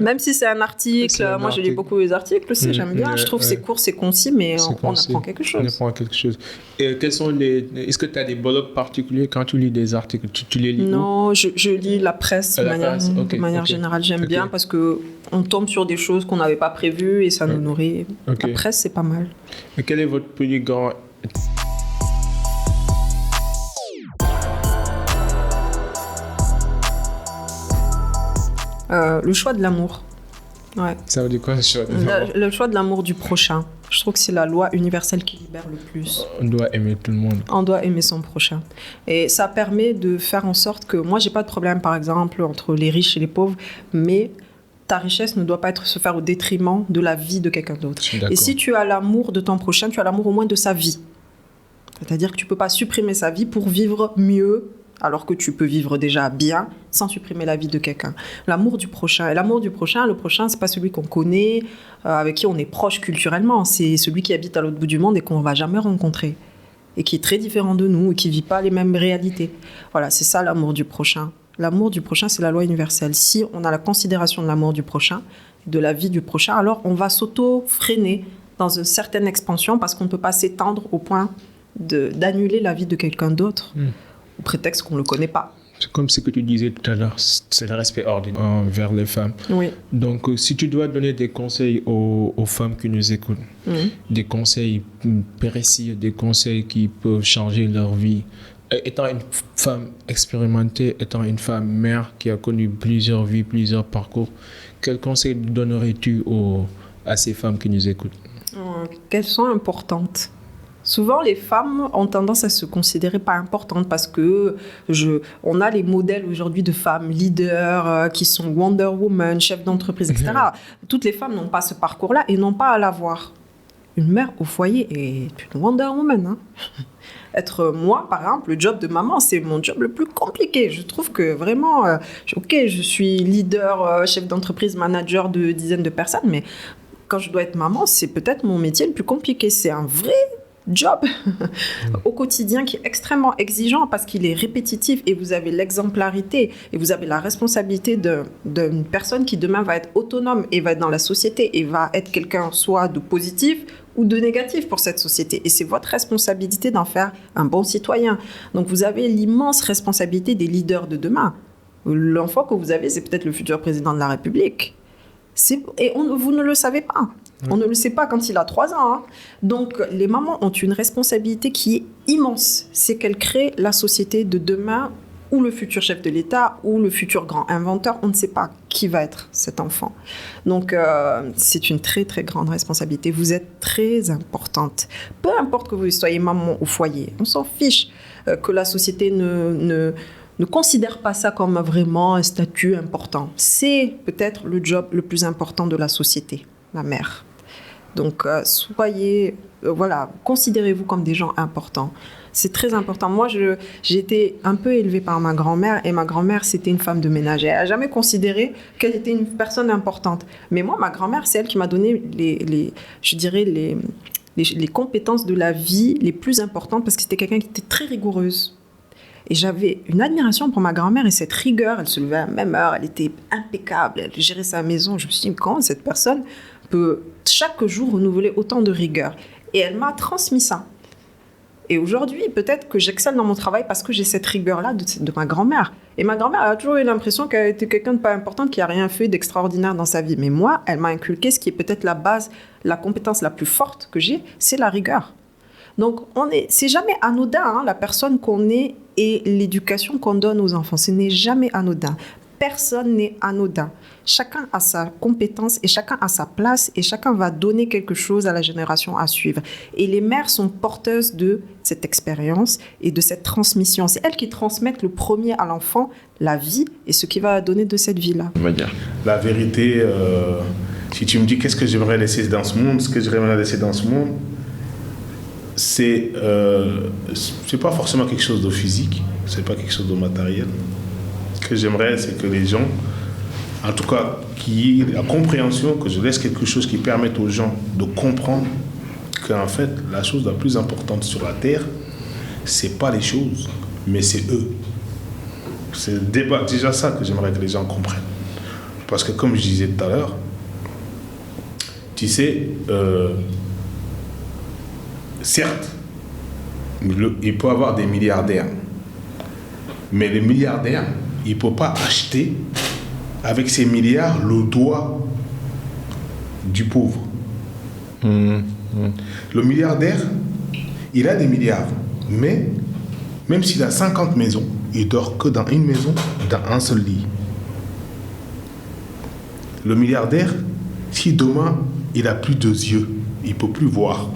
Même si c'est un article, moi je lis beaucoup les articles aussi, j'aime bien. Je trouve que c'est court, c'est concis, mais on apprend quelque chose. On apprend quelque chose. Et est-ce que tu as des blogs particuliers quand tu lis des articles? Tu les lis? Non, je lis la presse de manière générale. J'aime bien parce qu'on tombe sur des choses qu'on n'avait pas prévues et ça nous nourrit. La presse, c'est pas mal. Et quel est votre plus grand... Le choix de l'amour. Ouais. Ça veut dire quoi, le choix de l'amour? Le choix de l'amour du prochain. Je trouve que c'est la loi universelle qui libère le plus. On doit aimer tout le monde. On doit aimer son prochain. Et ça permet de faire en sorte que... Moi, j'ai pas de problème, par exemple, entre les riches et les pauvres, mais ta richesse ne doit pas se faire au détriment de la vie de quelqu'un d'autre. Et si tu as l'amour de ton prochain, tu as l'amour au moins de sa vie. C'est-à-dire que tu peux pas supprimer sa vie pour vivre mieux, alors que tu peux vivre déjà bien sans supprimer la vie de quelqu'un. L'amour du prochain. Et l'amour du prochain, le prochain, c'est pas celui qu'on connaît, avec qui on est proche culturellement. C'est celui qui habite à l'autre bout du monde et qu'on va jamais rencontrer. Et qui est très différent de nous et qui vit pas les mêmes réalités. Voilà, c'est ça l'amour du prochain. L'amour du prochain, c'est la loi universelle. Si on a la considération de l'amour du prochain, de la vie du prochain, alors on va s'auto-freiner dans une certaine expansion parce qu'on ne peut pas s'étendre au point d'annuler la vie de quelqu'un d'autre. Au prétexte qu'on ne le connaît pas. C'est comme ce que tu disais tout à l'heure, c'est le respect ordinaire envers les femmes. Oui. Donc, si tu dois donner des conseils aux femmes qui nous écoutent, des conseils précis, des conseils qui peuvent changer leur vie, étant une femme expérimentée, étant une femme mère qui a connu plusieurs vies, plusieurs parcours, quels conseils donnerais-tu à ces femmes qui nous écoutent? Qu'elles sont importantes. Souvent, les femmes ont tendance à se considérer pas importantes parce que on a les modèles aujourd'hui de femmes leaders qui sont Wonder Woman, chefs d'entreprise, etc. Toutes les femmes n'ont pas ce parcours-là et n'ont pas à l'avoir. Une mère au foyer est une Wonder Woman. Hein. Être moi, par exemple, le job de maman, c'est mon job le plus compliqué. Je trouve que vraiment, je suis leader, chef d'entreprise, manager de dizaines de personnes, mais quand je dois être maman, c'est peut-être mon métier le plus compliqué. C'est un vrai job au quotidien qui est extrêmement exigeant parce qu'il est répétitif et vous avez l'exemplarité et vous avez la responsabilité d'une personne qui demain va être autonome et va être dans la société et va être quelqu'un soit de positif ou de négatif pour cette société. Et c'est votre responsabilité d'en faire un bon citoyen. Donc vous avez l'immense responsabilité des leaders de demain. L'enfant que vous avez, c'est peut-être le futur président de la République. Vous ne le savez pas. On ne le sait pas quand il a 3 ans. Hein. Donc, les mamans ont une responsabilité qui est immense. C'est qu'elles créent la société de demain ou le futur chef de l'État ou le futur grand inventeur. On ne sait pas qui va être cet enfant. Donc, c'est une très, très grande responsabilité. Vous êtes très importante. Peu importe que vous soyez maman au foyer. On s'en fiche que la société ne considère pas ça comme vraiment un statut important. C'est peut-être le job le plus important de la société, la mère. Donc, considérez-vous comme des gens importants. C'est très important. Moi, j'ai été un peu élevée par ma grand-mère et ma grand-mère, c'était une femme de ménage. Elle n'a jamais considéré qu'elle était une personne importante. Mais moi, ma grand-mère, c'est elle qui m'a donné les compétences de la vie les plus importantes parce que c'était quelqu'un qui était très rigoureuse. Et j'avais une admiration pour ma grand-mère et cette rigueur. Elle se levait à la même heure, elle était impeccable, elle gérait sa maison. Je me suis dit, comment cette personne peut chaque jour renouveler autant de rigueur? Et elle m'a transmis ça. Et aujourd'hui, peut-être que j'excelle dans mon travail parce que j'ai cette rigueur-là de ma grand-mère. Et ma grand-mère a toujours eu l'impression qu'elle était quelqu'un de pas important, qui n'a rien fait d'extraordinaire dans sa vie. Mais moi, elle m'a inculqué ce qui est peut-être la base, la compétence la plus forte que j'ai, c'est la rigueur. Donc, c'est jamais anodin, hein, la personne qu'on est et l'éducation qu'on donne aux enfants. Ce n'est jamais anodin. Personne n'est anodin. Chacun a sa compétence et chacun a sa place et chacun va donner quelque chose à la génération à suivre. Et les mères sont porteuses de cette expérience et de cette transmission. C'est elles qui transmettent le premier à l'enfant la vie et ce qui va donner de cette vie-là. La vérité, si tu me dis qu'est-ce que j'aimerais laisser dans ce monde, ce que j'aimerais laisser dans ce monde, c'est pas forcément quelque chose de physique, c'est pas quelque chose de matériel. Ce que j'aimerais, c'est que les gens, en tout cas, qu'il y ait la compréhension, que je laisse quelque chose qui permette aux gens de comprendre qu'en fait, la chose la plus importante sur la Terre, c'est pas les choses, mais c'est eux. C'est déjà ça que j'aimerais que les gens comprennent. Parce que comme je disais tout à l'heure, tu sais, certes, il peut y avoir des milliardaires, mais les milliardaires, il ne peut pas acheter avec ses milliards le doigt du pauvre. Le milliardaire, il a des milliards, mais même s'il a 50 maisons, il dort que dans une maison, dans un seul lit. Le milliardaire, si demain il n'a plus 2 yeux, il ne peut plus voir,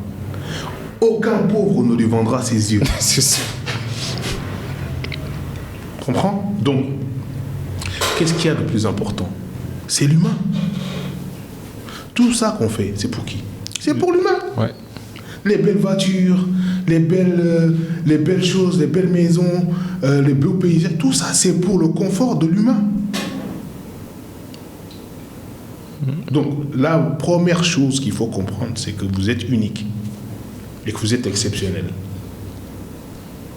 aucun pauvre ne lui vendra ses yeux. C'est ça. Tu comprends? Donc, qu'est-ce qu'il y a de plus important? C'est l'humain. Tout ça qu'on fait, c'est pour qui? C'est pour l'humain. Ouais. Les belles voitures, les belles choses, les belles maisons, les beaux paysages, tout ça, c'est pour le confort de l'humain. Donc, la première chose qu'il faut comprendre, c'est que vous êtes unique et que vous êtes exceptionnel.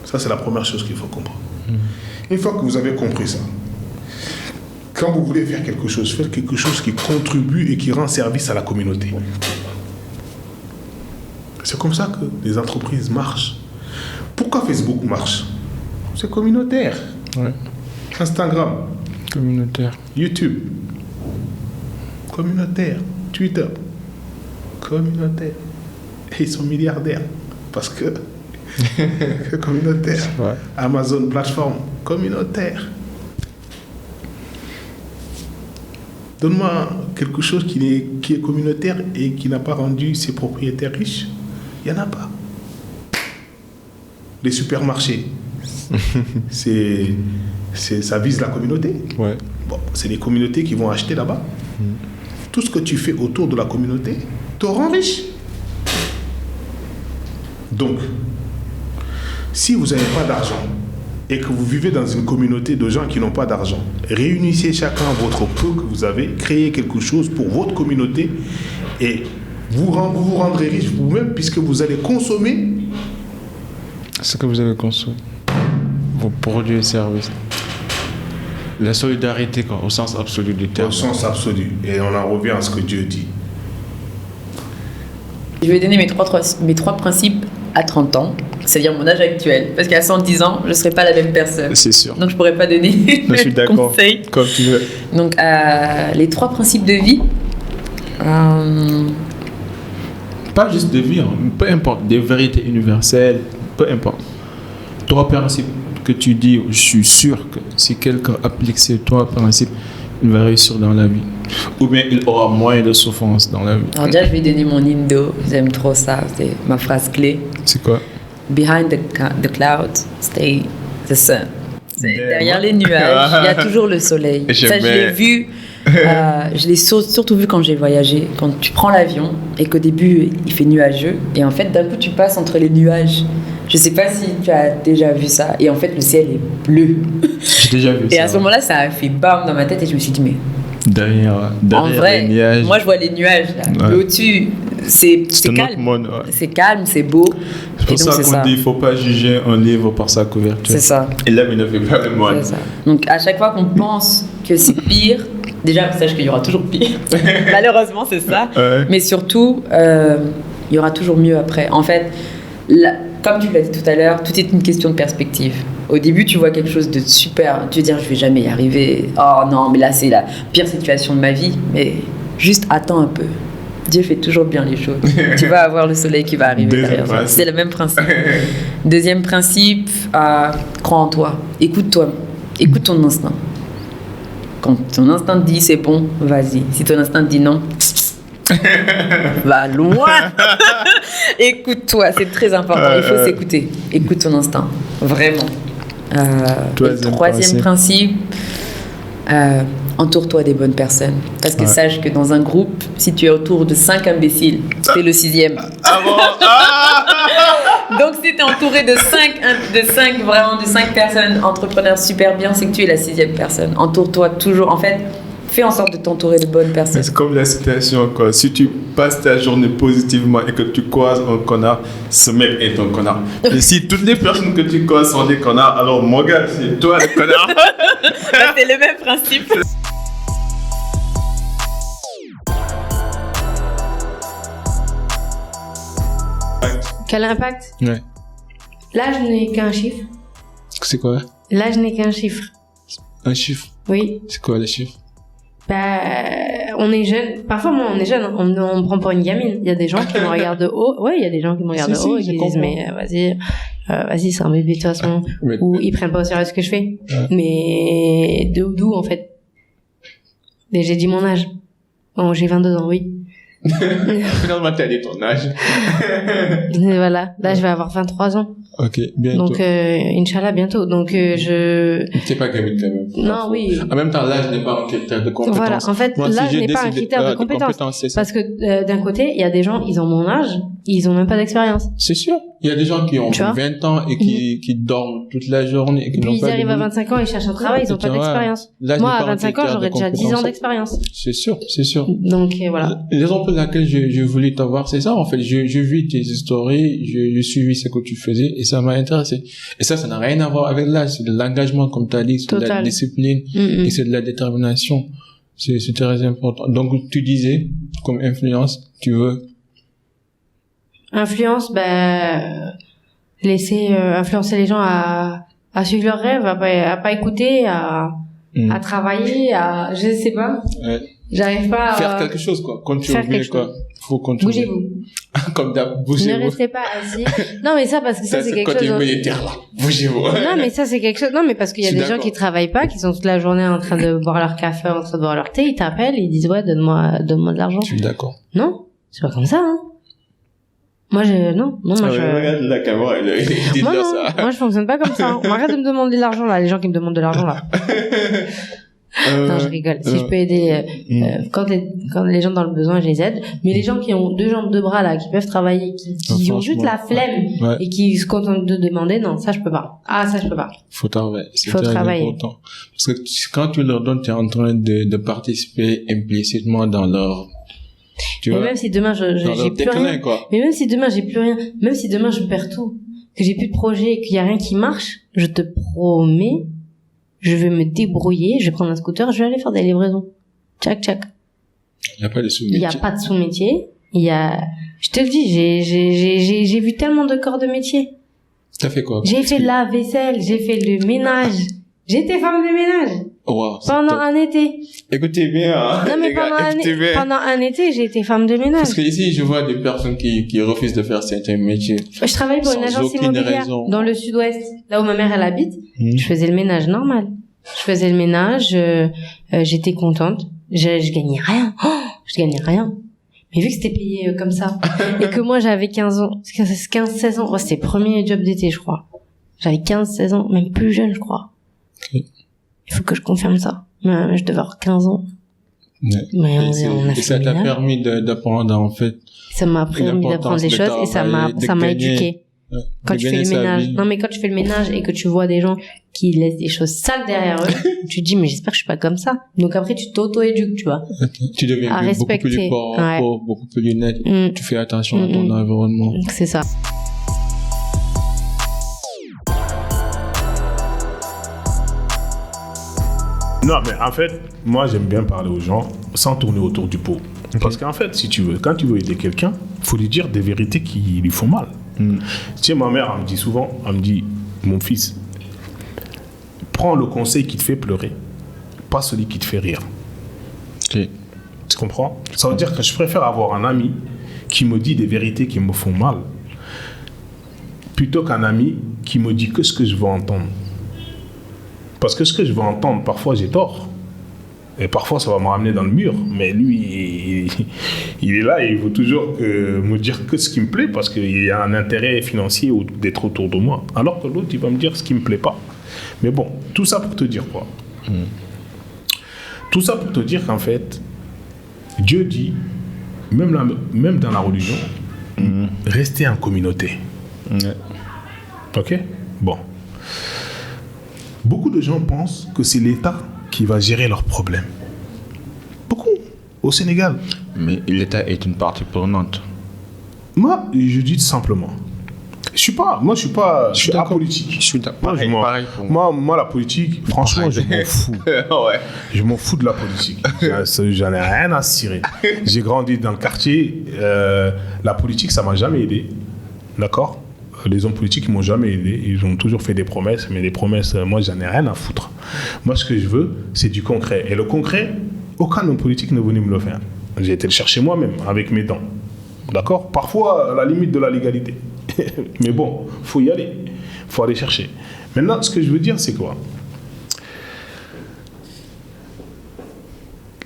Ça, c'est la première chose qu'il faut comprendre. Une fois que vous avez compris ça, quand vous voulez faire quelque chose, faites quelque chose qui contribue et qui rend service à la communauté. C'est comme ça que les entreprises marchent. Pourquoi Facebook marche? C'est communautaire. Ouais. Instagram. Communautaire. YouTube. Communautaire. Twitter. Communautaire. Et ils sont milliardaires. Parce que communautaire. Ouais. Amazon plateforme. Communautaire. Donne-moi quelque chose qui est communautaire et qui n'a pas rendu ses propriétaires riches. Il n'y en a pas. Les supermarchés, ça vise la communauté. Ouais. Bon, c'est les communautés qui vont acheter là-bas. Tout ce que tu fais autour de la communauté te rend riche. Donc, si vous n'avez pas d'argent et que vous vivez dans une communauté de gens qui n'ont pas d'argent, réunissez chacun votre peu que vous avez, créez quelque chose pour votre communauté et vous vous rendrez riche vous-même puisque vous allez consommer ce que vous avez consommé. Vos produits et services. La solidarité, quoi, au sens absolu du terme. au sens absolu. Et on en revient à ce que Dieu dit. Je vais donner mes trois principes à 30 ans, c'est-à-dire mon âge actuel. Parce qu'à 110 ans, je ne serai pas la même personne. C'est sûr. Donc je ne pourrais pas donner Je suis d'accord. conseils. Comme tu veux. Donc les 3 principes de vie. Pas juste de vie, hein. Peu importe, des vérités universelles, peu importe. 3 principes que tu dis, je suis sûr que si quelqu'un applique ces 3 principes, il va réussir dans la vie. Ou bien il aura moins de souffrance dans la vie. Alors déjà, je vais donner mon indo. J'aime trop ça. C'est ma phrase clé. C'est quoi? Behind the clouds, stay the sun. Derrière les nuages, il y a toujours le soleil. Ça, je l'ai vu. Je l'ai surtout vu quand j'ai voyagé. Quand tu prends l'avion et qu'au début, il fait nuageux. Et en fait, d'un coup, tu passes entre les nuages. Je ne sais pas si tu as déjà vu ça. Et en fait, le ciel est bleu. J'ai déjà vu ça. Et à ce moment-là, ça a fait bam dans ma tête. Et je me suis dit, mais derrière en vrai, les nuages. moi, je vois les nuages là. Ouais. Au-dessus, c'est un calme. autre monde, ouais. C'est calme, c'est beau. C'est pour Et donc, ça qu'on dit qu'il ne faut pas juger un livre par sa couverture. C'est ça. Et là, il ne fait pas le moine. C'est ça. Donc, à chaque fois qu'on pense que c'est pire, déjà, sache qu'il y aura toujours pire. Malheureusement, c'est ça. Ouais. Mais surtout, il y aura toujours mieux après. En fait, comme tu l'as dit tout à l'heure, tout est une question de perspective. Au début, tu vois quelque chose de super, tu te dis, je vais jamais y arriver. Oh non, mais là, c'est la pire situation de ma vie. Mais juste attends un peu. Dieu fait toujours bien les choses. Tu vas avoir le soleil qui va arriver derrière toi. C'est le même principe. Deuxième principe, crois en toi. Écoute-toi. Écoute ton instinct. Quand ton instinct te dit c'est bon, vas-y. Si ton instinct te dit non, va loin. Écoute-toi, c'est très important. Il faut s'écouter. Écoute ton instinct. Vraiment. Troisième principe, entoure-toi des bonnes personnes. Parce que sache que dans un groupe, si tu es autour de 5 imbéciles, t'es le 6e. Donc si tu es entouré de 5 personnes entrepreneurs super bien, c'est que tu es la 6e personne. Entoure-toi toujours. En fait, fais en sorte de t'entourer de bonnes personnes. C'est comme la citation, quoi. Si tu passes ta journée positivement et que tu croises un connard, ce mec est un connard. Et si toutes les personnes que tu croises sont des connards, alors mon gars, c'est toi le connard. C'est le même principe. Quel impact? Ouais. L'âge n'est qu'un chiffre. C'est quoi? L'âge n'est qu'un chiffre. Un chiffre? Oui. C'est quoi les chiffres? On est jeune. Parfois, moi, on est jeune. On me prend pour une gamine. Il y a des gens qui me regardent de haut. Ouais, il y a des gens qui me regardent de haut et qui disent, mais vas-y, c'est un bébé de toute façon. Ou ils prennent pas au sérieux ce que je fais. Ouais. Mais d'où, en fait? Mais j'ai dit mon âge. Bon, j'ai 22 ans, oui. Finalement, t'as dit ton âge. Et voilà. Là, je vais avoir 23 ans. Ok, bientôt. Donc, Inch'Allah, bientôt. Donc, T'es pas gamine quand même. Non, oui. En même temps, l'âge n'est pas un critère de compétence. Voilà, en fait, l'âge n'est pas un critère de compétence. Parce que d'un côté, il y a des gens, ils ont mon âge, ils ont même pas d'expérience. C'est sûr. Il y a des gens qui ont 20 ans et qui dorment toute la journée et qui n'ont pas. Puis ils arrivent à 25 ans, ils cherchent un travail, ils ont pas d'expérience. Moi, à 25 ans, j'aurais déjà 10 ans d'expérience. C'est sûr, c'est sûr. Donc, voilà. La raison pour laquelle je voulais t'avoir, c'est ça, en fait. J'ai vu tes stories, j'ai suivi ce que tu faisais et ça m'a intéressé. Et ça n'a rien à voir avec l'âge. C'est de l'engagement, comme tu as dit, c'est de la discipline et c'est de la détermination. C'est très important. Donc, tu disais, comme influence, tu veux... Influence, laisser influencer les gens à suivre leurs rêves, à pas écouter, à travailler, je sais pas. Ouais. J'arrive pas à faire quelque chose, quoi. Contribuer, quoi. Faut contribuer. Bougez-vous. Comme d'hab, bougez-vous. Ne restez pas assis. Non, mais ça, parce que ça c'est quelque chose. Bougez-vous. Non, mais ça, c'est quelque chose. Non, mais parce qu'il y a des gens qui travaillent pas, qui sont toute la journée en train de boire leur café, en train de boire leur thé, ils t'appellent, ils disent, ouais, donne-moi de l'argent. Je suis d'accord. Non. C'est pas comme ça, hein. Moi, regarde la caméra, il dit moi, ça. Moi, je fonctionne pas comme ça. On arrête de me demander de l'argent, là, les gens qui me demandent de l'argent, là. Non, je rigole. Si je peux aider, quand les gens dans le besoin, je les aide. Mais les gens qui ont 2 jambes, 2 bras, là, qui peuvent travailler, qui ont juste la flemme et qui se contentent de demander, non, ça, je peux pas. Ah, ça, je peux pas. Faut travailler. C'est très important. Parce que quand tu leur donnes, tu es en train de participer implicitement dans leur... Tu vois, même si demain j'ai plus rien, quoi. Mais même si demain j'ai plus rien, même si demain je perds tout, que j'ai plus de projet et qu'il y a rien qui marche, je te promets, je vais me débrouiller, je vais prendre un scooter, je vais aller faire des livraisons. Tchac. Il y a pas de sous-métier. Il y a pas de sous-métier. Je te le dis, j'ai vu tellement de corps de métier. T'as fait quoi? J'ai fait de la vaisselle, j'ai fait le ménage. J'étais femme de ménage. Wow, pendant un été. Écoutez bien, hein. Non, mais pendant un été, j'ai été femme de ménage. Parce que ici, je vois des personnes qui refusent de faire certains métiers. Je travaille pour une agence immobilière dans le sud-ouest, là où ma mère, elle habite. Je faisais le ménage normal. Je faisais le ménage, j'étais contente. Je gagnais rien. Je gagnais rien. Mais vu que c'était payé comme ça, et que moi, j'avais 15 ans, 15-16 ans, c'était le premier job d'été, je crois. J'avais 15-16 ans, même plus jeune, je crois. Okay. Il faut que je confirme ça. Je devais avoir 15 ans. Ouais. Mais on a et ça t'a permis d'apprendre, en fait. Ça m'a permis d'apprendre des choses et ça m'a éduqué. Quand tu fais le ménage. Non, mais quand tu fais le ménage et que tu vois des gens qui laissent des choses sales derrière eux, tu te dis, mais j'espère que je suis pas comme ça. Donc après, tu t'auto-éduques, tu vois. Tu deviens beaucoup plus propre, beaucoup plus net. Tu fais attention à ton environnement. C'est ça. Non, mais en fait, moi, j'aime bien parler aux gens sans tourner autour du pot. Okay. Parce qu'en fait, si tu veux, quand tu veux aider quelqu'un, il faut lui dire des vérités qui lui font mal. Tu sais, ma mère, elle me dit souvent, elle me dit, mon fils, prends le conseil qui te fait pleurer, pas celui qui te fait rire. Ok. Tu comprends? Ça veut dire que je préfère avoir un ami qui me dit des vérités qui me font mal, plutôt qu'un ami qui me dit que ce que je veux entendre. Parce que ce que je veux entendre, parfois j'ai tort. Et parfois ça va me ramener dans le mur. Mais lui, il est là et il veut toujours me dire que ce qui me plaît parce qu'il y a un intérêt financier d'être autour de moi. Alors que l'autre, il va me dire ce qui me plaît pas. Mais bon, tout ça pour te dire quoi? Tout ça pour te dire qu'en fait, Dieu dit, même dans la religion, restez en communauté. Ok? Bon. Beaucoup de gens pensent que c'est l'État qui va gérer leurs problèmes. Beaucoup. Au Sénégal. Mais l'État est une partie prenante. Moi, je dis simplement. Je suis apolitique. Je suis d'accord. Pareil pour moi. Moi, la politique, franchement, je m'en fous. Ouais. Je m'en fous de la politique. J'en ai rien à cirer. J'ai grandi dans le quartier. La politique, ça m'a jamais aidé. D'accord? Les hommes politiques ne m'ont jamais aidé. Ils ont toujours fait des promesses. Mais les promesses, moi, j'en ai rien à foutre. Moi, ce que je veux, c'est du concret. Et le concret, aucun homme politique n'est venu me le faire. J'ai été le chercher moi-même, avec mes dents. D'accord? Parfois, à la limite de la légalité. Mais bon, il faut y aller. Il faut aller chercher. Maintenant, ce que je veux dire, c'est quoi?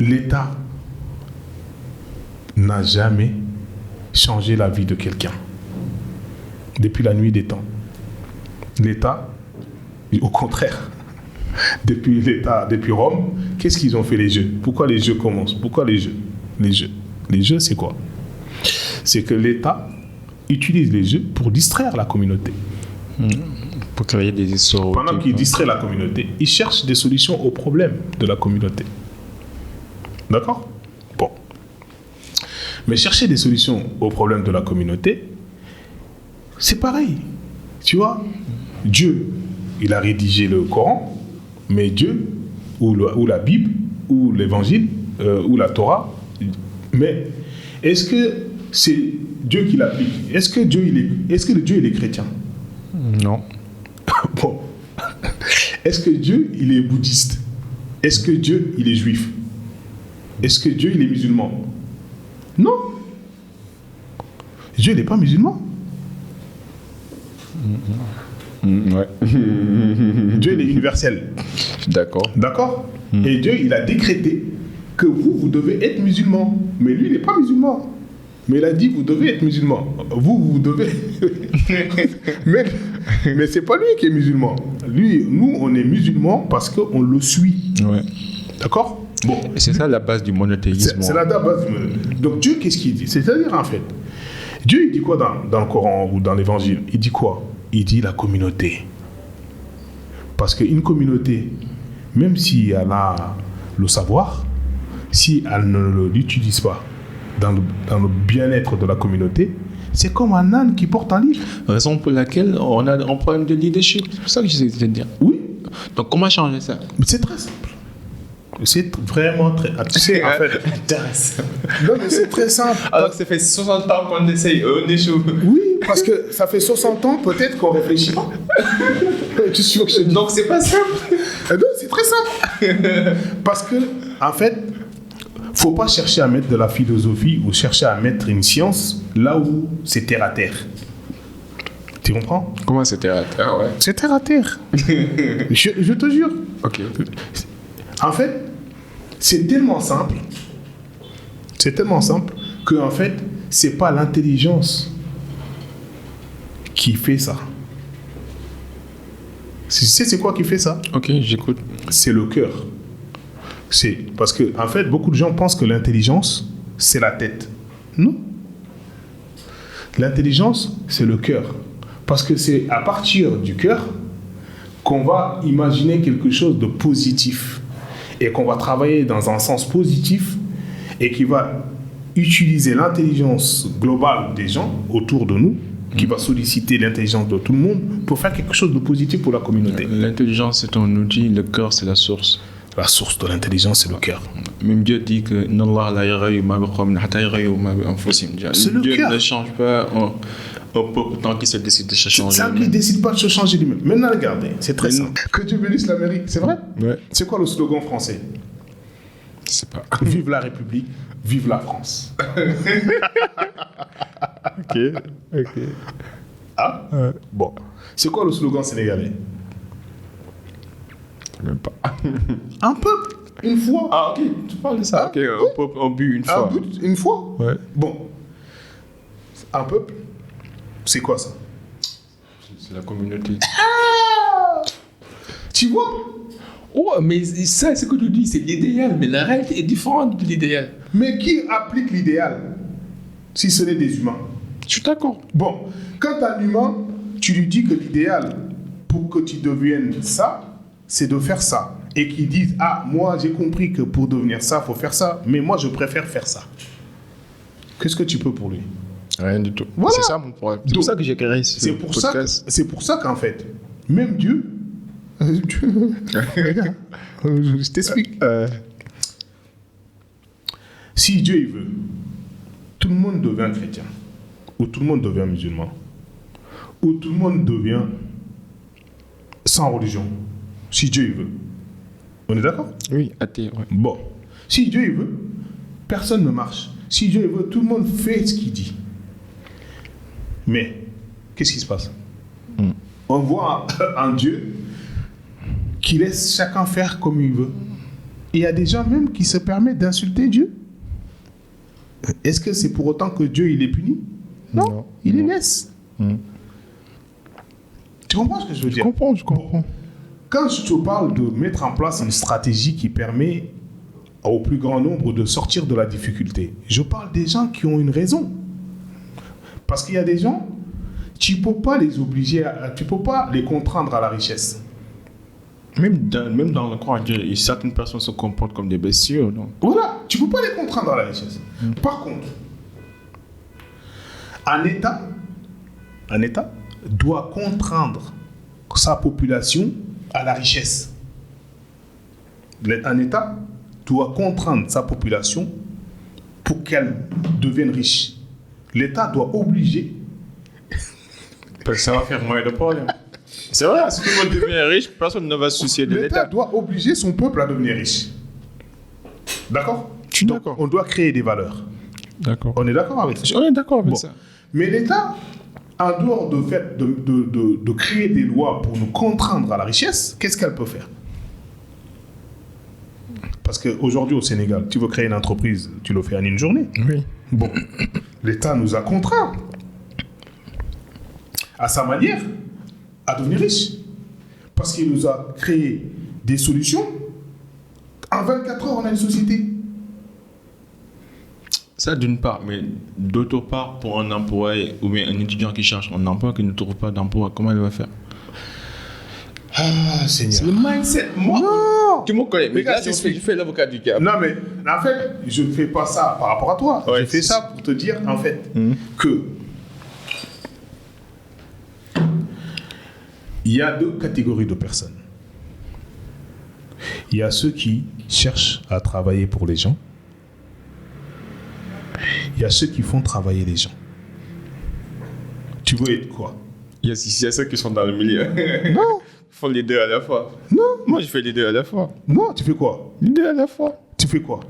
L'État n'a jamais changé la vie de quelqu'un. Depuis la nuit des temps. L'État, au contraire, depuis Rome, qu'est-ce qu'ils ont fait les jeux? Pourquoi les jeux commencent? Pourquoi les jeux? Les jeux, c'est quoi? C'est que l'État utilise les jeux pour distraire la communauté. Pour créer des histoires. Pendant qu'il distrait la communauté, il cherche des solutions aux problèmes de la communauté. D'accord? Bon. Mais chercher des solutions aux problèmes de la communauté, c'est pareil. Tu vois, Dieu, il a rédigé le Coran, mais Dieu, ou la Bible, ou l'Évangile, ou la Torah, mais est-ce que c'est Dieu qui l'applique? Est-ce que Dieu, il est chrétien? Non. Bon. Est-ce que Dieu, il est bouddhiste? Est-ce que Dieu, il est juif? Est-ce que Dieu, il est musulman? Non. Dieu, il n'est pas musulman. Ouais. Dieu, il est universel. D'accord. D'accord? Et Dieu, il a décrété que vous devez être musulman. Mais lui, il n'est pas musulman. Mais il a dit, vous devez être musulman. Vous devez... mais c'est pas lui qui est musulman. Nous, on est musulmans parce qu'on le suit. Ouais. D'accord? Bon. Et c'est ça la base du monothéisme. C'est la base du monothéisme. Donc Dieu, qu'est-ce qu'il dit? C'est-à-dire, en fait, Dieu, il dit quoi dans le Coran ou dans l'Évangile? Il dit quoi? Il dit la communauté. Parce qu'une communauté, même si elle a le savoir, si elle ne l'utilise pas dans le bien-être de la communauté, c'est comme un âne qui porte un livre. Raison pour laquelle on a un problème de leadership. C'est ça que j'essaie de te dire. Oui. Donc comment changer ça? C'est très simple. C'est vraiment très... Tu sais, en fait... Non, mais c'est très simple. Alors que ça fait 60 ans qu'on essaye, on échoue. Oui, parce que ça fait 60 ans, peut-être qu'on réfléchit pas. Tu suis sûr que je te dis. Donc c'est pas simple. Non, c'est très simple. Parce que, en fait, faut pas chercher à mettre de la philosophie ou chercher à mettre une science là où c'est terre à terre. Tu comprends? Comment c'est terre à terre? Ouais. C'est terre à terre. Je te jure. Ok. En fait, c'est tellement simple. C'est tellement simple que, en fait, c'est pas l'intelligence qui fait ça. Tu sais, c'est quoi qui fait ça? Ok, j'écoute. C'est le cœur. C'est parce que, en fait, beaucoup de gens pensent que l'intelligence, c'est la tête. Non. L'intelligence, c'est le cœur. Parce que c'est à partir du cœur qu'on va imaginer quelque chose de positif et qu'on va travailler dans un sens positif et qui va utiliser l'intelligence globale des gens autour de nous, qui va solliciter l'intelligence de tout le monde pour faire quelque chose de positif pour la communauté. L'intelligence, c'est un outil, le cœur, c'est la source. La source de l'intelligence, c'est le cœur. Même Dieu dit que c'est le Dieu cœur. Ne change pas Au peuple, tant qu'il se décide de se changer. Tant qu'il ne décide pas de se changer lui-même. Maintenant, regardez, c'est très simple. Que Dieu bénisse l'Amérique, c'est vrai? Ouais. C'est quoi le slogan français? Je sais pas. Vive la République, vive la France. Ok. Ah? Bon. C'est quoi le slogan sénégalais? Même pas. Un peuple, une fois. Ah, ok, tu parles de ça. Ok, un peuple, un but, une fois. Un but, une fois. Ouais. Bon. Un peuple, c'est quoi ça? C'est la communauté. Tu vois? Oh, mais ça, ce que tu dis, c'est l'idéal, mais la réalité est différente de l'idéal. Mais qui applique l'idéal si ce n'est des humains? Je suis d'accord. Bon, quand un humain, tu lui dis que l'idéal pour que tu deviennes ça, c'est de faire ça. Et qu'ils disent, ah, moi j'ai compris que pour devenir ça, il faut faire ça, mais moi je préfère faire ça. Qu'est-ce que tu peux pour lui? Rien du tout. Voilà. C'est ça mon problème. C'est pour ça que j'ai créé ce podcast. C'est pour ça qu'en fait, même Dieu... Regarde, je t'explique. Si Dieu il veut, tout le monde devient chrétien, ou tout le monde devient musulman, ou tout le monde devient sans religion. Si Dieu il veut. On est d'accord? Oui, athée, ouais. Bon. Si Dieu il veut, personne ne marche. Si Dieu il veut, tout le monde fait ce qu'il dit. Mais, qu'est-ce qui se passe? On voit un Dieu qui laisse chacun faire comme il veut. Et il y a des gens même qui se permettent d'insulter Dieu. Est-ce que c'est pour autant que Dieu il est puni? Non, il les laisse. Tu comprends ce que je veux dire? Je comprends. Quand je te parle de mettre en place une stratégie qui permet au plus grand nombre de sortir de la difficulté, je parle des gens qui ont une raison. Parce qu'il y a des gens, tu ne peux pas les obliger, tu ne peux pas les contraindre à la richesse. Même dans le croix, certaines personnes se comportent comme des bestiaux. Donc. Voilà, tu ne peux pas les contraindre à la richesse. Par contre, un État doit contraindre sa population à la richesse. Un État doit contraindre sa population pour qu'elle devienne riche. L'État doit obliger. Ça va faire moins de problèmes. C'est vrai, si tout le monde devient riche, personne ne va se soucier de l'État. L'État doit obliger son peuple à devenir riche. D'accord? Je suis d'accord. On doit créer des valeurs. D'accord. On est d'accord avec ça? On est d'accord avec ça. Mais l'État, en dehors de créer des lois pour nous contraindre à la richesse, qu'est-ce qu'elle peut faire? Parce qu'aujourd'hui au Sénégal, tu veux créer une entreprise, tu le fais en une journée. Oui. Bon, l'État nous a contraints à sa manière à devenir riche. Parce qu'il nous a créé des solutions. En 24 heures, on a une société. Ça d'une part, mais d'autre part, pour un employé ou bien un étudiant qui cherche un emploi qui ne trouve pas d'emploi, comment il va faire? Ah, Seigneur. C'est le mindset. Moi, non. Tu me connais, mais là, je fais l'avocat du diable. Non, mais en fait, je ne fais pas ça par rapport à toi. Ouais, je fais ça pour te dire, en fait, que il y a deux catégories de personnes. Il y a ceux qui cherchent à travailler pour les gens. Il y a ceux qui font travailler les gens. Tu veux être quoi? Il y a ceux qui sont dans le milieu. Non. Ils font les deux à la fois. Non. Moi, je fais les deux à la fois. Non, tu fais quoi? Les deux à la fois. Tu fais quoi?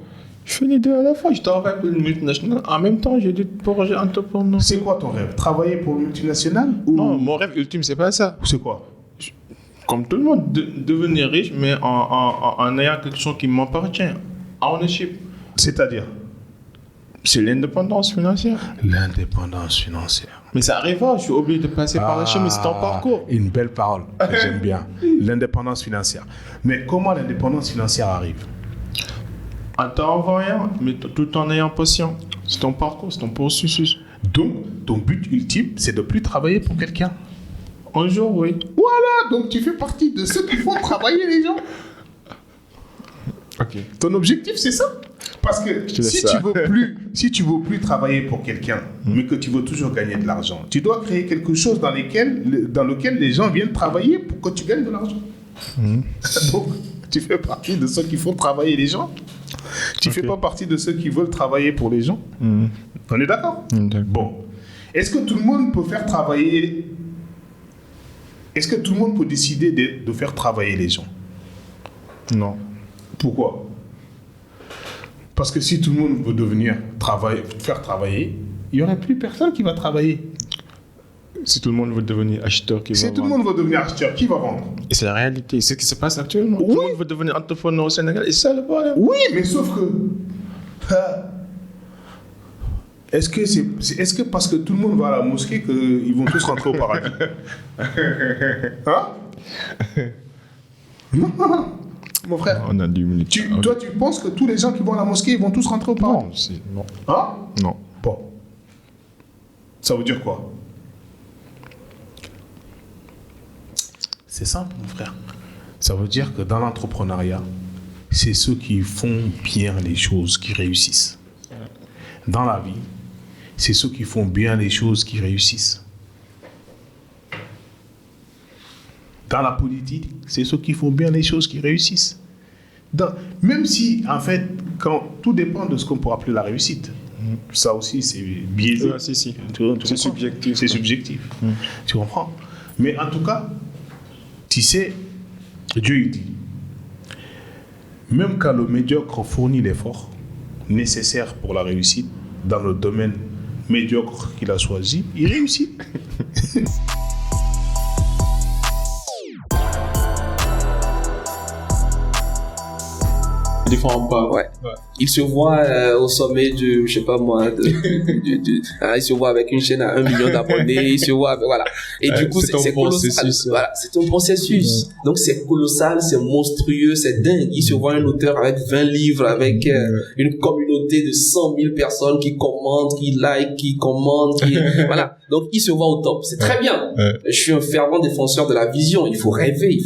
Je fais les deux à la fois. Je travaille pour une multinationale. En même temps, j'ai des projets entrepreneurs. C'est quoi ton rêve? Travailler pour une multinationale ou... Non, mon rêve ultime, c'est pas ça. C'est quoi? Comme tout le monde, devenir riche, mais en ayant quelque chose qui m'appartient. Ownership. C'est-à-dire? C'est l'indépendance financière. L'indépendance financière. Mais ça arrivera, je suis obligé de passer par le chemin, c'est ton parcours. Une belle parole, j'aime bien. L'indépendance financière. Mais comment l'indépendance financière arrive? En t'envoyant, mais tout en ayant patience. C'est ton parcours, c'est ton processus. Donc, ton but ultime, c'est de ne plus travailler pour quelqu'un. Un jour, oui. Voilà, donc tu fais partie de ceux qui font travailler les gens. Ok. Ton objectif, c'est ça. Parce que si tu veux plus travailler pour quelqu'un, mais que tu veux toujours gagner de l'argent, tu dois créer quelque chose dans lequel les gens viennent travailler pour que tu gagnes de l'argent. Donc, tu fais partie de ceux qui font travailler les gens. Tu fais pas partie de ceux qui veulent travailler pour les gens. On est d'accord? Bon. Est-ce que tout le monde peut faire travailler... Est-ce que tout le monde peut décider de faire travailler les gens? Non. Pourquoi? Parce que si tout le monde veut faire travailler, il n'y aurait plus personne qui va travailler. Si tout le monde veut devenir acheteur, qui va vendre. Si tout le monde veut devenir acheteur, qui va vendre? Et c'est la réalité, c'est ce qui se passe actuellement. Oui. Tout le monde veut devenir entrepreneur au Sénégal, et c'est ça le problème. Oui, mais sauf que... Est-ce que parce que tout le monde va à la mosquée qu'ils vont tous rentrer au paradis? Hein? Non, mon frère. On a 10 minutes. Toi, tu penses que tous les gens qui vont à la mosquée, ils vont tous rentrer au paradis? Non. Hein? Non. Bon. Ça veut dire quoi? C'est simple, mon frère. Ça veut dire que dans l'entrepreneuriat, c'est ceux qui font bien les choses qui réussissent. Dans la vie, c'est ceux qui font bien les choses qui réussissent. Dans la politique, c'est ceux qui font bien les choses qui réussissent. Même si, en fait, tout dépend de ce qu'on pourrait appeler la réussite. Ça aussi, c'est biaisé. Si. C'est subjectif. C'est subjectif. Tu comprends? Mais en tout cas, tu sais, Dieu il dit, même quand le médiocre fournit l'effort nécessaire pour la réussite dans le domaine médiocre qu'il a choisi, il réussit. Différents pas. Ouais. Il se voit au sommet du, je sais pas moi, il se voit avec une chaîne à 1 million d'abonnés, il se voit avec, voilà. Et du coup, c'est colossal. Voilà, c'est un processus. Donc, c'est colossal, c'est monstrueux, c'est dingue. Il se voit un auteur avec 20 livres, avec une communauté de 100 000 personnes qui commentent, qui like, qui commentent, voilà. Donc, il se voit au top. C'est très bien. Je suis un fervent défenseur de la vision. Il faut rêver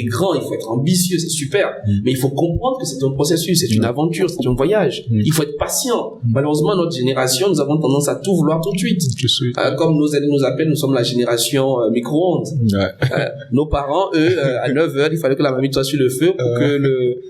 grand, il faut être ambitieux, c'est super. Mais il faut comprendre que c'est un processus, c'est une aventure, c'est un voyage. Il faut être patient. Malheureusement, notre génération, nous avons tendance à tout vouloir tout de suite. Comme nos aînés nous appellent, nous sommes la génération micro-ondes. Nos parents, eux, à 9h, il fallait que la mamie soit sur le feu pour que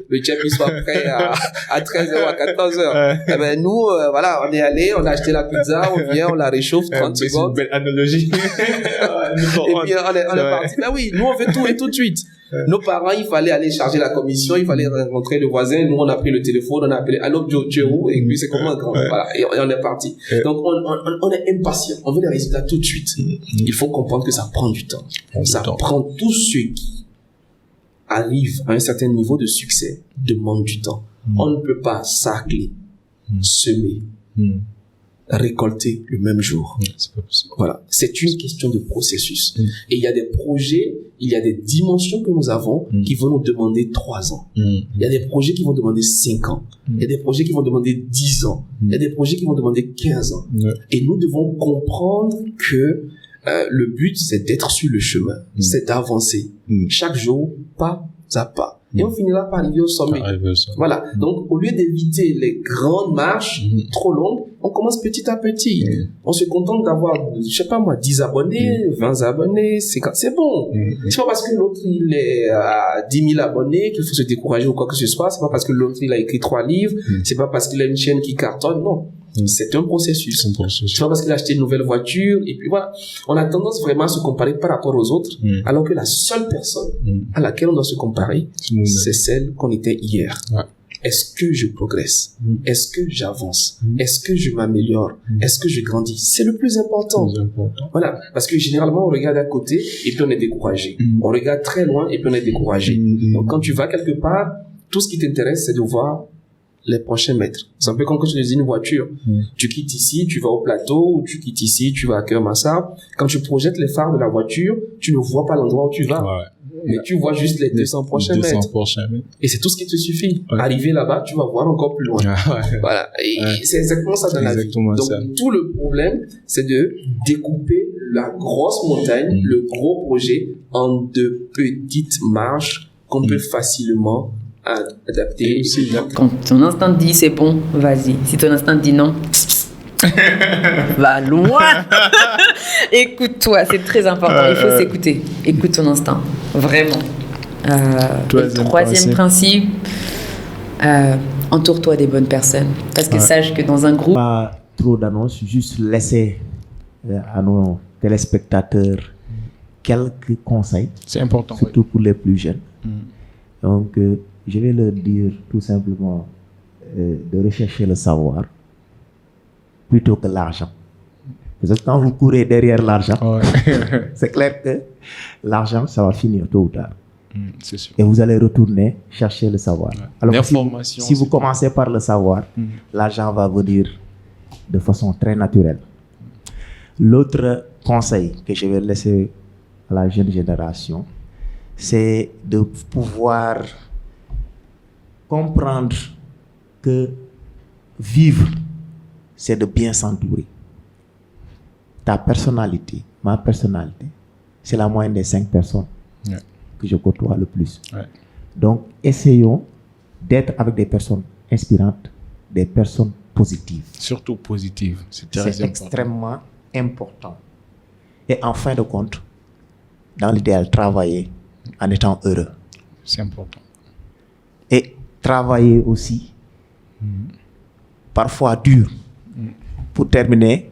le tchèpi soit prêt à 13h ou à 14h. Eh ben, nous, voilà, on est allé, on a acheté la pizza, on vient, on la réchauffe 30 secondes. C'est une belle analogie. Et puis, on est parti. Ben oui, nous, on fait tout et tout de suite. Nos parents, il fallait aller charger la commission, il fallait rencontrer le voisin. Nous, on a pris le téléphone, on a appelé allô, Joe, et puis c'est comment grand. Voilà, et on est parti. Donc, on est impatient. On veut des résultats tout de suite. Il faut comprendre que ça prend du temps. Ça prend tout ce qui arrive à un certain niveau de succès demande du temps. On ne peut pas sarcler, semer, récolter le même jour. C'est pas possible. Voilà. C'est une question de processus. Et il y a des projets, il y a des dimensions que nous avons qui vont nous demander 3 ans. Il y a des projets qui vont demander 5 ans. Il y a des projets qui vont demander 10 ans. Il y a des projets qui vont demander 15 ans. Et nous devons comprendre que le but, c'est d'être sur le chemin. C'est d'avancer. Chaque jour, pas à pas. Et on finira par arriver au sommet. Voilà. Donc, au lieu d'éviter les grandes marches trop longues, on commence petit à petit. On se contente d'avoir, je sais pas moi, 10 abonnés, 20 abonnés, c'est bon. C'est pas parce que l'autre, il est à 10 000 abonnés qu'il faut se décourager ou quoi que ce soit. C'est pas parce que l'autre, il a écrit 3 livres. C'est pas parce qu'il a une chaîne qui cartonne. Non. C'est un processus. C'est pas parce qu'il a acheté une nouvelle voiture. Et puis voilà. On a tendance vraiment à se comparer par rapport aux autres, alors que la seule personne à laquelle on doit se comparer, c'est celle qu'on était hier. Est-ce que je progresse? Est-ce que j'avance? Est-ce que je m'améliore? Est-ce que je grandis? C'est le plus important. Voilà. Parce que généralement, on regarde à côté et puis on est découragé. On regarde très loin et puis on est découragé. Donc quand tu vas quelque part, tout ce qui t'intéresse, c'est de voir les prochains mètres. C'est un peu comme quand tu utilises une voiture. Tu quittes ici, tu vas au plateau, ou tu quittes ici, tu vas à Kermassar. Quand tu projettes les phares de la voiture, tu ne vois pas l'endroit où tu vas. Mais tu vois juste les 200 prochains mètres. Et c'est tout ce qui te suffit. Arriver là-bas, tu vas voir encore plus loin. Voilà. Et c'est exactement ça dans la vie. Donc, tout le problème, c'est de découper la grosse montagne, le gros projet, en de petites marches qu'on peut facilement adapter. Quand ton instinct te dit c'est bon, vas-y. Si ton instinct te dit non, va loin. Écoute-toi, c'est très important. Il faut s'écouter. Écoute ton instinct, vraiment. Troisième principe, entoure-toi des bonnes personnes. Parce que sache que dans un groupe, pas trop d'annonces, juste laisser à nos téléspectateurs quelques conseils. C'est important. Surtout pour les plus jeunes. Donc, je vais leur dire tout simplement de rechercher le savoir plutôt que l'argent. Parce que quand vous courez derrière l'argent, c'est clair que l'argent, ça va finir tôt ou tard. C'est sûr. Et vous allez retourner chercher le savoir. Alors, si vous commencez par le savoir, l'argent va venir de façon très naturelle. L'autre conseil que je vais laisser à la jeune génération, c'est de pouvoir comprendre que vivre, c'est de bien s'entourer. Ta personnalité, ma personnalité, c'est la moyenne des 5 personnes que je côtoie le plus. Donc, essayons d'être avec des personnes inspirantes, des personnes positives. Surtout positives. C'est extrêmement important. Et en fin de compte, dans l'idéal, travailler en étant heureux. C'est important. Et travailler aussi, parfois dur. Pour terminer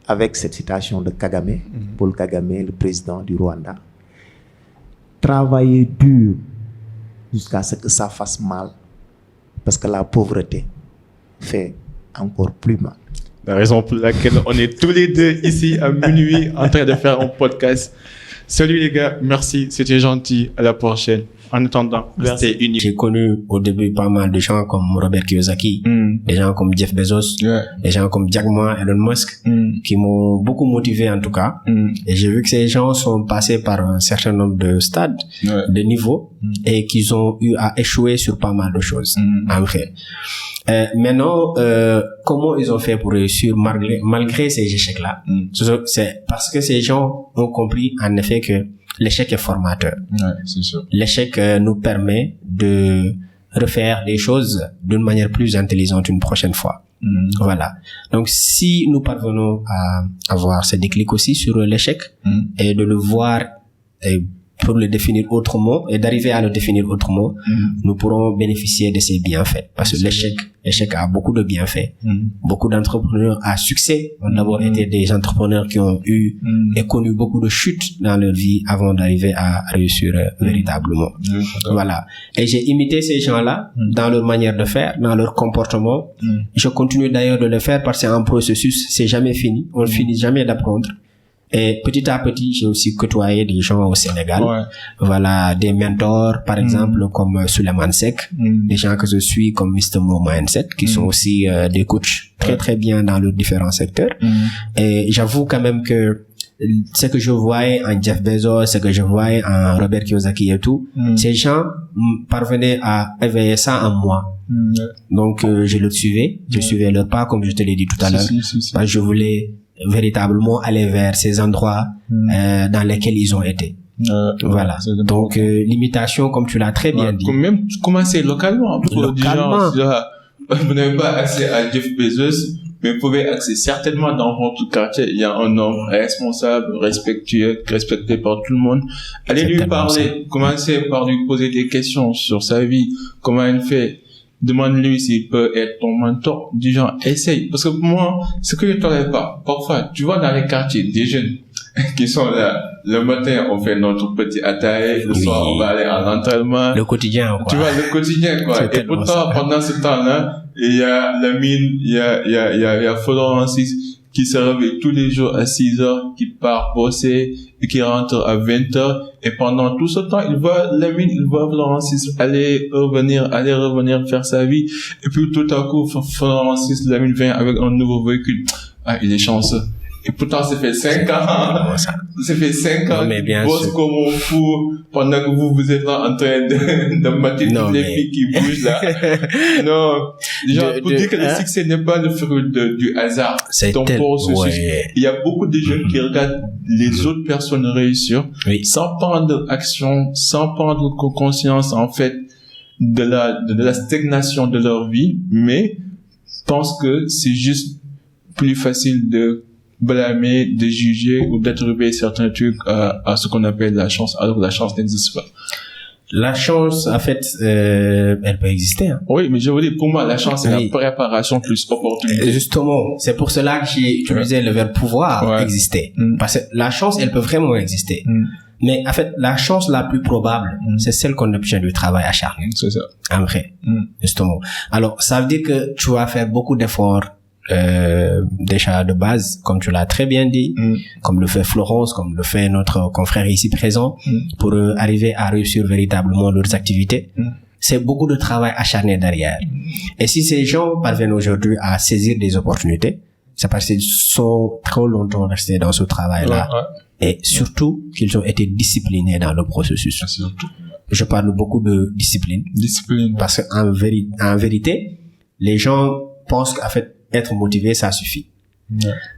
avec cette citation de Kagame, Paul Kagame, le président du Rwanda. Travailler dur jusqu'à ce que ça fasse mal, parce que la pauvreté fait encore plus mal. La raison pour laquelle on est tous les deux ici à minuit en train de faire un podcast. Salut les gars, merci, c'était gentil, à la prochaine. En attendant, restez unis. J'ai connu au début pas mal de gens comme Robert Kiyosaki, des gens comme Jeff Bezos, des gens comme Jack Ma, Elon Musk, qui m'ont beaucoup motivé en tout cas. Et j'ai vu que ces gens sont passés par un certain nombre de stades, de niveaux, et qu'ils ont eu à échouer sur pas mal de choses. En fait. Maintenant, comment ils ont fait pour réussir malgré ces échecs-là? C'est parce que ces gens ont compris en effet que l'échec est formateur. C'est sûr. L'échec nous permet de refaire les choses d'une manière plus intelligente une prochaine fois. Voilà. Donc, si nous parvenons à avoir ce déclic aussi sur l'échec et de le voir et pour le définir autrement et d'arriver à le définir autrement, nous pourrons bénéficier de ces bienfaits. Parce que l'échec a beaucoup de bienfaits. Beaucoup d'entrepreneurs à succès ont d'abord été des entrepreneurs qui ont eu et connu beaucoup de chutes dans leur vie avant d'arriver à réussir véritablement. Voilà. Et j'ai imité ces gens-là dans leur manière de faire, dans leur comportement. Je continue d'ailleurs de le faire parce que c'est un processus, c'est jamais fini. On ne finit jamais d'apprendre. Et petit à petit, j'ai aussi côtoyé des gens au Sénégal. Voilà, des mentors, par exemple, comme Souleymane Seck, des gens que je suis comme Mr. Mo Mindset, qui sont aussi des coachs très très bien dans les différents secteurs. Et j'avoue quand même que ce que je voyais en Jeff Bezos, ce que je voyais en Robert Kiyosaki et tout, ces gens parvenaient à éveiller ça en moi. Donc, je le suivais. Je suivais leur pas, comme je te l'ai dit tout à l'heure. Parce que je voulais véritablement aller vers ces endroits dans lesquels ils ont été. Voilà. Donc, l'imitation, comme tu l'as très bien dit. Même commencer localement. Localement. Vous n'avez pas accès à Jeff Bezos, mais vous pouvez accéder certainement dans votre quartier. Il y a un homme responsable, respectueux, respecté par tout le monde. Allez lui parler. Commencez par lui poser des questions sur sa vie, comment il fait. Demande-lui s'il peut être ton mentor. Du genre, essaye. Parce que moi, ce que je ne tolère pas, parfois, tu vois dans les quartiers, des jeunes qui sont là, le matin, on fait notre petit atelier, le soir, on va aller à l'entraînement. Le quotidien, quoi. Tu vois, le quotidien, quoi. Et pourtant, pendant ce temps-là, il y a Lamine, il y a Francis qui se réveille tous les jours à 6 heures, qui part bosser et qui rentre à 20 heures. Et pendant tout ce temps, il voit Lamine, il voit Francis aller revenir faire sa vie. Et puis tout à coup, Francis, Lamine vient avec un nouveau véhicule. Ah, il est chanceux. Et pourtant, ça fait 5 ans. Ça fait 5 ans qu'il bosse comme un fou pendant que vous êtes là en train de mater toutes les filles qui bougent là. Non. Genre, pour dire que le succès n'est pas le fruit du hasard. C'est ton processus. Il y a beaucoup de jeunes qui regardent les autres personnes réussir sans prendre action, sans prendre conscience, en fait, de la stagnation de leur vie, mais pensent que c'est juste plus facile de blâmer, de juger ou d'attribuer certains trucs à ce qu'on appelle la chance, alors que la chance n'existe pas. La chance, en fait, elle peut exister. Hein. Oui, mais je veux dire, pour moi, la chance, c'est la préparation plus opportunité. Justement, c'est pour cela que j'ai utilisé le verbe pouvoir exister. Parce que la chance, elle peut vraiment exister. Mais en fait, la chance la plus probable, c'est celle qu'on obtient du travail acharné. C'est ça. En vrai, justement. Alors, ça veut dire que tu vas faire beaucoup d'efforts déjà de base, comme tu l'as très bien dit, comme le fait Florence, comme le fait notre confrère ici présent, pour arriver à réussir véritablement leurs activités. C'est beaucoup de travail acharné derrière. Et si ces gens parviennent aujourd'hui à saisir des opportunités, c'est parce qu'ils sont trop longtemps restés dans ce travail-là. Et surtout qu'ils ont été disciplinés dans le processus. Je parle beaucoup de discipline. Parce qu'en vérité, les gens pensent qu'en fait, être motivé, ça suffit.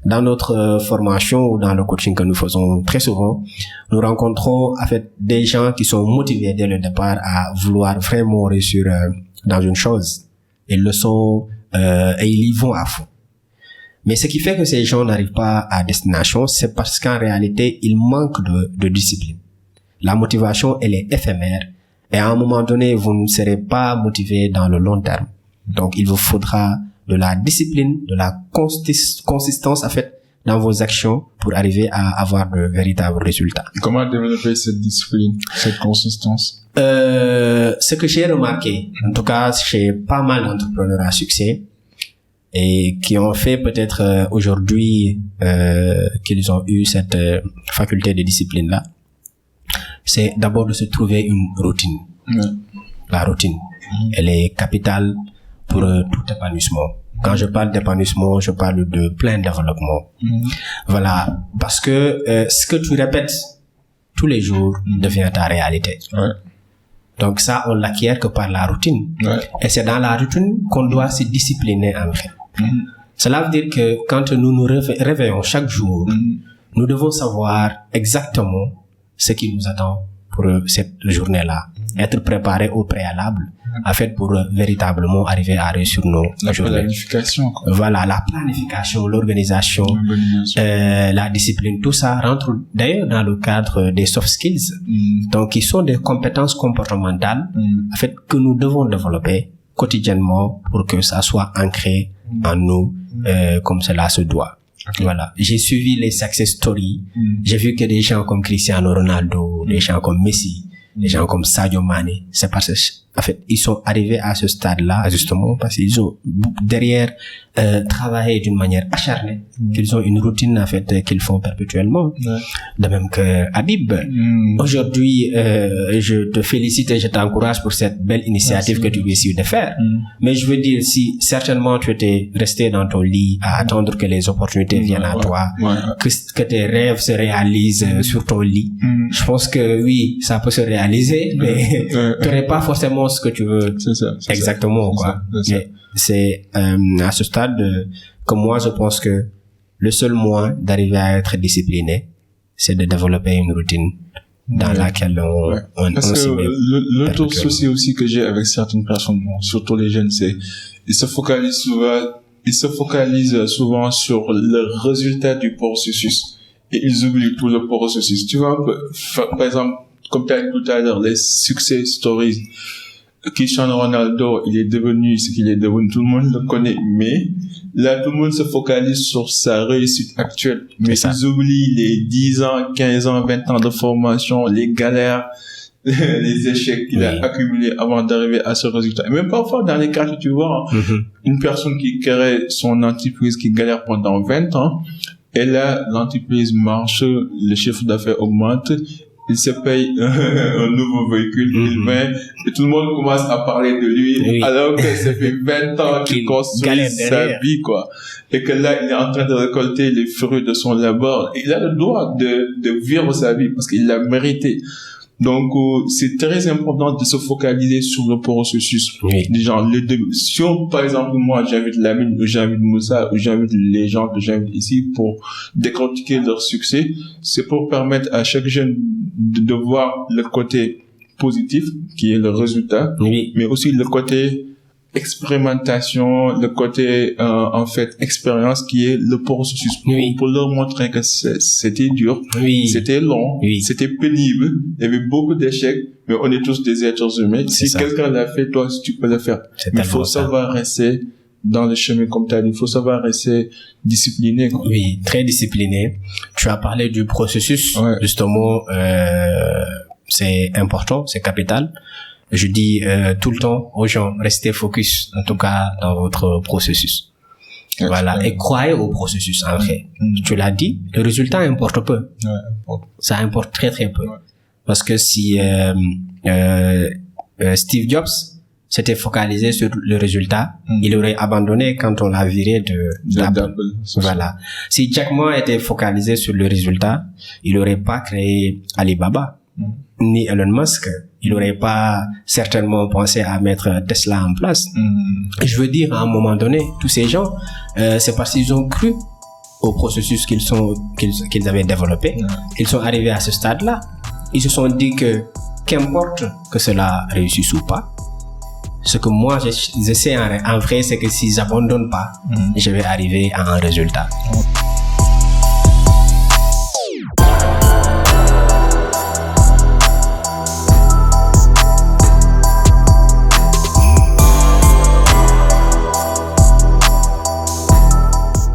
Dans notre formation ou dans le coaching que nous faisons très souvent, nous rencontrons en fait des gens qui sont motivés dès le départ à vouloir vraiment réussir dans une chose. Ils le sont et ils y vont à fond. Mais ce qui fait que ces gens n'arrivent pas à destination, c'est parce qu'en réalité, ils manquent de discipline. La motivation, elle est éphémère et à un moment donné, vous ne serez pas motivé dans le long terme. Donc, il vous faudra de la discipline, de la consistance en fait dans vos actions pour arriver à avoir de véritables résultats. Comment développer cette discipline, cette consistance? Ce que j'ai remarqué, en tout cas chez pas mal d'entrepreneurs à succès et qui ont fait peut-être aujourd'hui qu'ils ont eu cette faculté de discipline là, c'est d'abord de se trouver une routine. La routine, elle est capitale pour tout épanouissement. Quand je parle d'épanouissement, je parle de plein développement. Voilà, parce que ce que tu répètes tous les jours devient ta réalité. Donc ça, on l'acquiert que par la routine. Et c'est dans la routine qu'on doit se discipliner en fait. Cela veut dire que quand nous nous réveillons chaque jour, nous devons savoir exactement ce qui nous attend pour cette journée-là. Être préparé au préalable, en fait, pour véritablement arriver à réussir nos journées. La planification. Voilà, la planification, l'organisation, la discipline, tout ça rentre d'ailleurs dans le cadre des soft skills. Donc, qui sont des compétences comportementales, en fait, que nous devons développer quotidiennement pour que ça soit ancré en nous, comme cela se doit. Voilà. J'ai suivi les success stories. J'ai vu que des gens comme Cristiano Ronaldo, des gens comme Messi, des gens comme Sadio Mané, c'est parce que, en fait, ils sont arrivés à ce stade-là, justement, parce qu'ils ont derrière travaillé d'une manière acharnée, qu'ils ont une routine, en fait, qu'ils font perpétuellement. De même que Habib. Aujourd'hui, je te félicite et je t'encourage pour cette belle initiative que tu réussis de faire. Mais je veux dire, si certainement tu étais resté dans ton lit à attendre que les opportunités viennent à toi, que tes rêves se réalisent sur ton lit, je pense que oui, ça peut se réaliser, mais tu n'aurais pas forcément ce que tu veux. C'est ça. Exactement, quoi. C'est à ce stade que moi je pense que le seul moyen d'arriver à être discipliné, c'est de développer une routine dans laquelle on parce que l'autre souci aussi que j'ai avec certaines personnes, surtout les jeunes, c'est ils se focalisent souvent sur le résultat du processus et ils oublient tout le processus. Tu vois un peu, par exemple, comme tu as dit tout à l'heure, les success stories. Cristiano Ronaldo, il est devenu ce qu'il est devenu, tout le monde le connaît, mais là, tout le monde se focalise sur sa réussite actuelle. Mais ils oublient les 10 ans, 15 ans, 20 ans de formation, les galères, les échecs qu'il a accumulés avant d'arriver à ce résultat. Et même parfois, dans les cas que tu vois, une personne qui crée son entreprise, qui galère pendant 20 ans, et là, l'entreprise marche, le chiffre d'affaires augmente, il se paye un nouveau véhicule, il vient, et tout le monde commence à parler de lui, alors que ça fait 20 ans qu'il construit sa vie, quoi. Et que là, il est en train de récolter les fruits de son labeur. Il a le droit de vivre sa vie parce qu'il l'a mérité. Donc, c'est très important de se focaliser sur le processus. Déjà, les deux. Si par exemple, moi, j'invite Lamine, ou j'invite Moussa, ou j'invite les gens que j'invite ici pour décortiquer leur succès, c'est pour permettre à chaque jeune de voir le côté positif, qui est le résultat, mais aussi le côté expérimentation, le côté en fait expérience qui est le processus pour leur montrer que c'était dur, c'était long, c'était pénible, il y avait beaucoup d'échecs, mais on est tous des êtres humains. Si quelqu'un l'a fait, toi aussi tu peux le faire. Mais il faut savoir rester dans le chemin comme tu as dit, il faut savoir rester discipliné. Oui, très discipliné. Tu as parlé du processus, justement, c'est important, c'est capital. Je dis tout le temps aux gens, restez focus, en tout cas dans votre processus. Voilà, et croyez au processus en fait. Tu l'as dit, le résultat importe peu. Ça importe très très peu. Parce que si Steve Jobs s'était focalisé sur le résultat, il aurait abandonné quand on l'a viré d'Apple. Voilà. Si Jack Ma était focalisé sur le résultat, il n'aurait pas créé Alibaba, ni Elon Musk. Il n'aurait pas certainement pensé à mettre Tesla en place. Je veux dire, à un moment donné, tous ces gens, c'est parce qu'ils ont cru au processus qu'ils avaient développé. Ils sont arrivés à ce stade-là. Ils se sont dit que, qu'importe que cela réussisse ou pas, ce que moi je sais en vrai, c'est que s'ils abandonnent pas, je vais arriver à un résultat.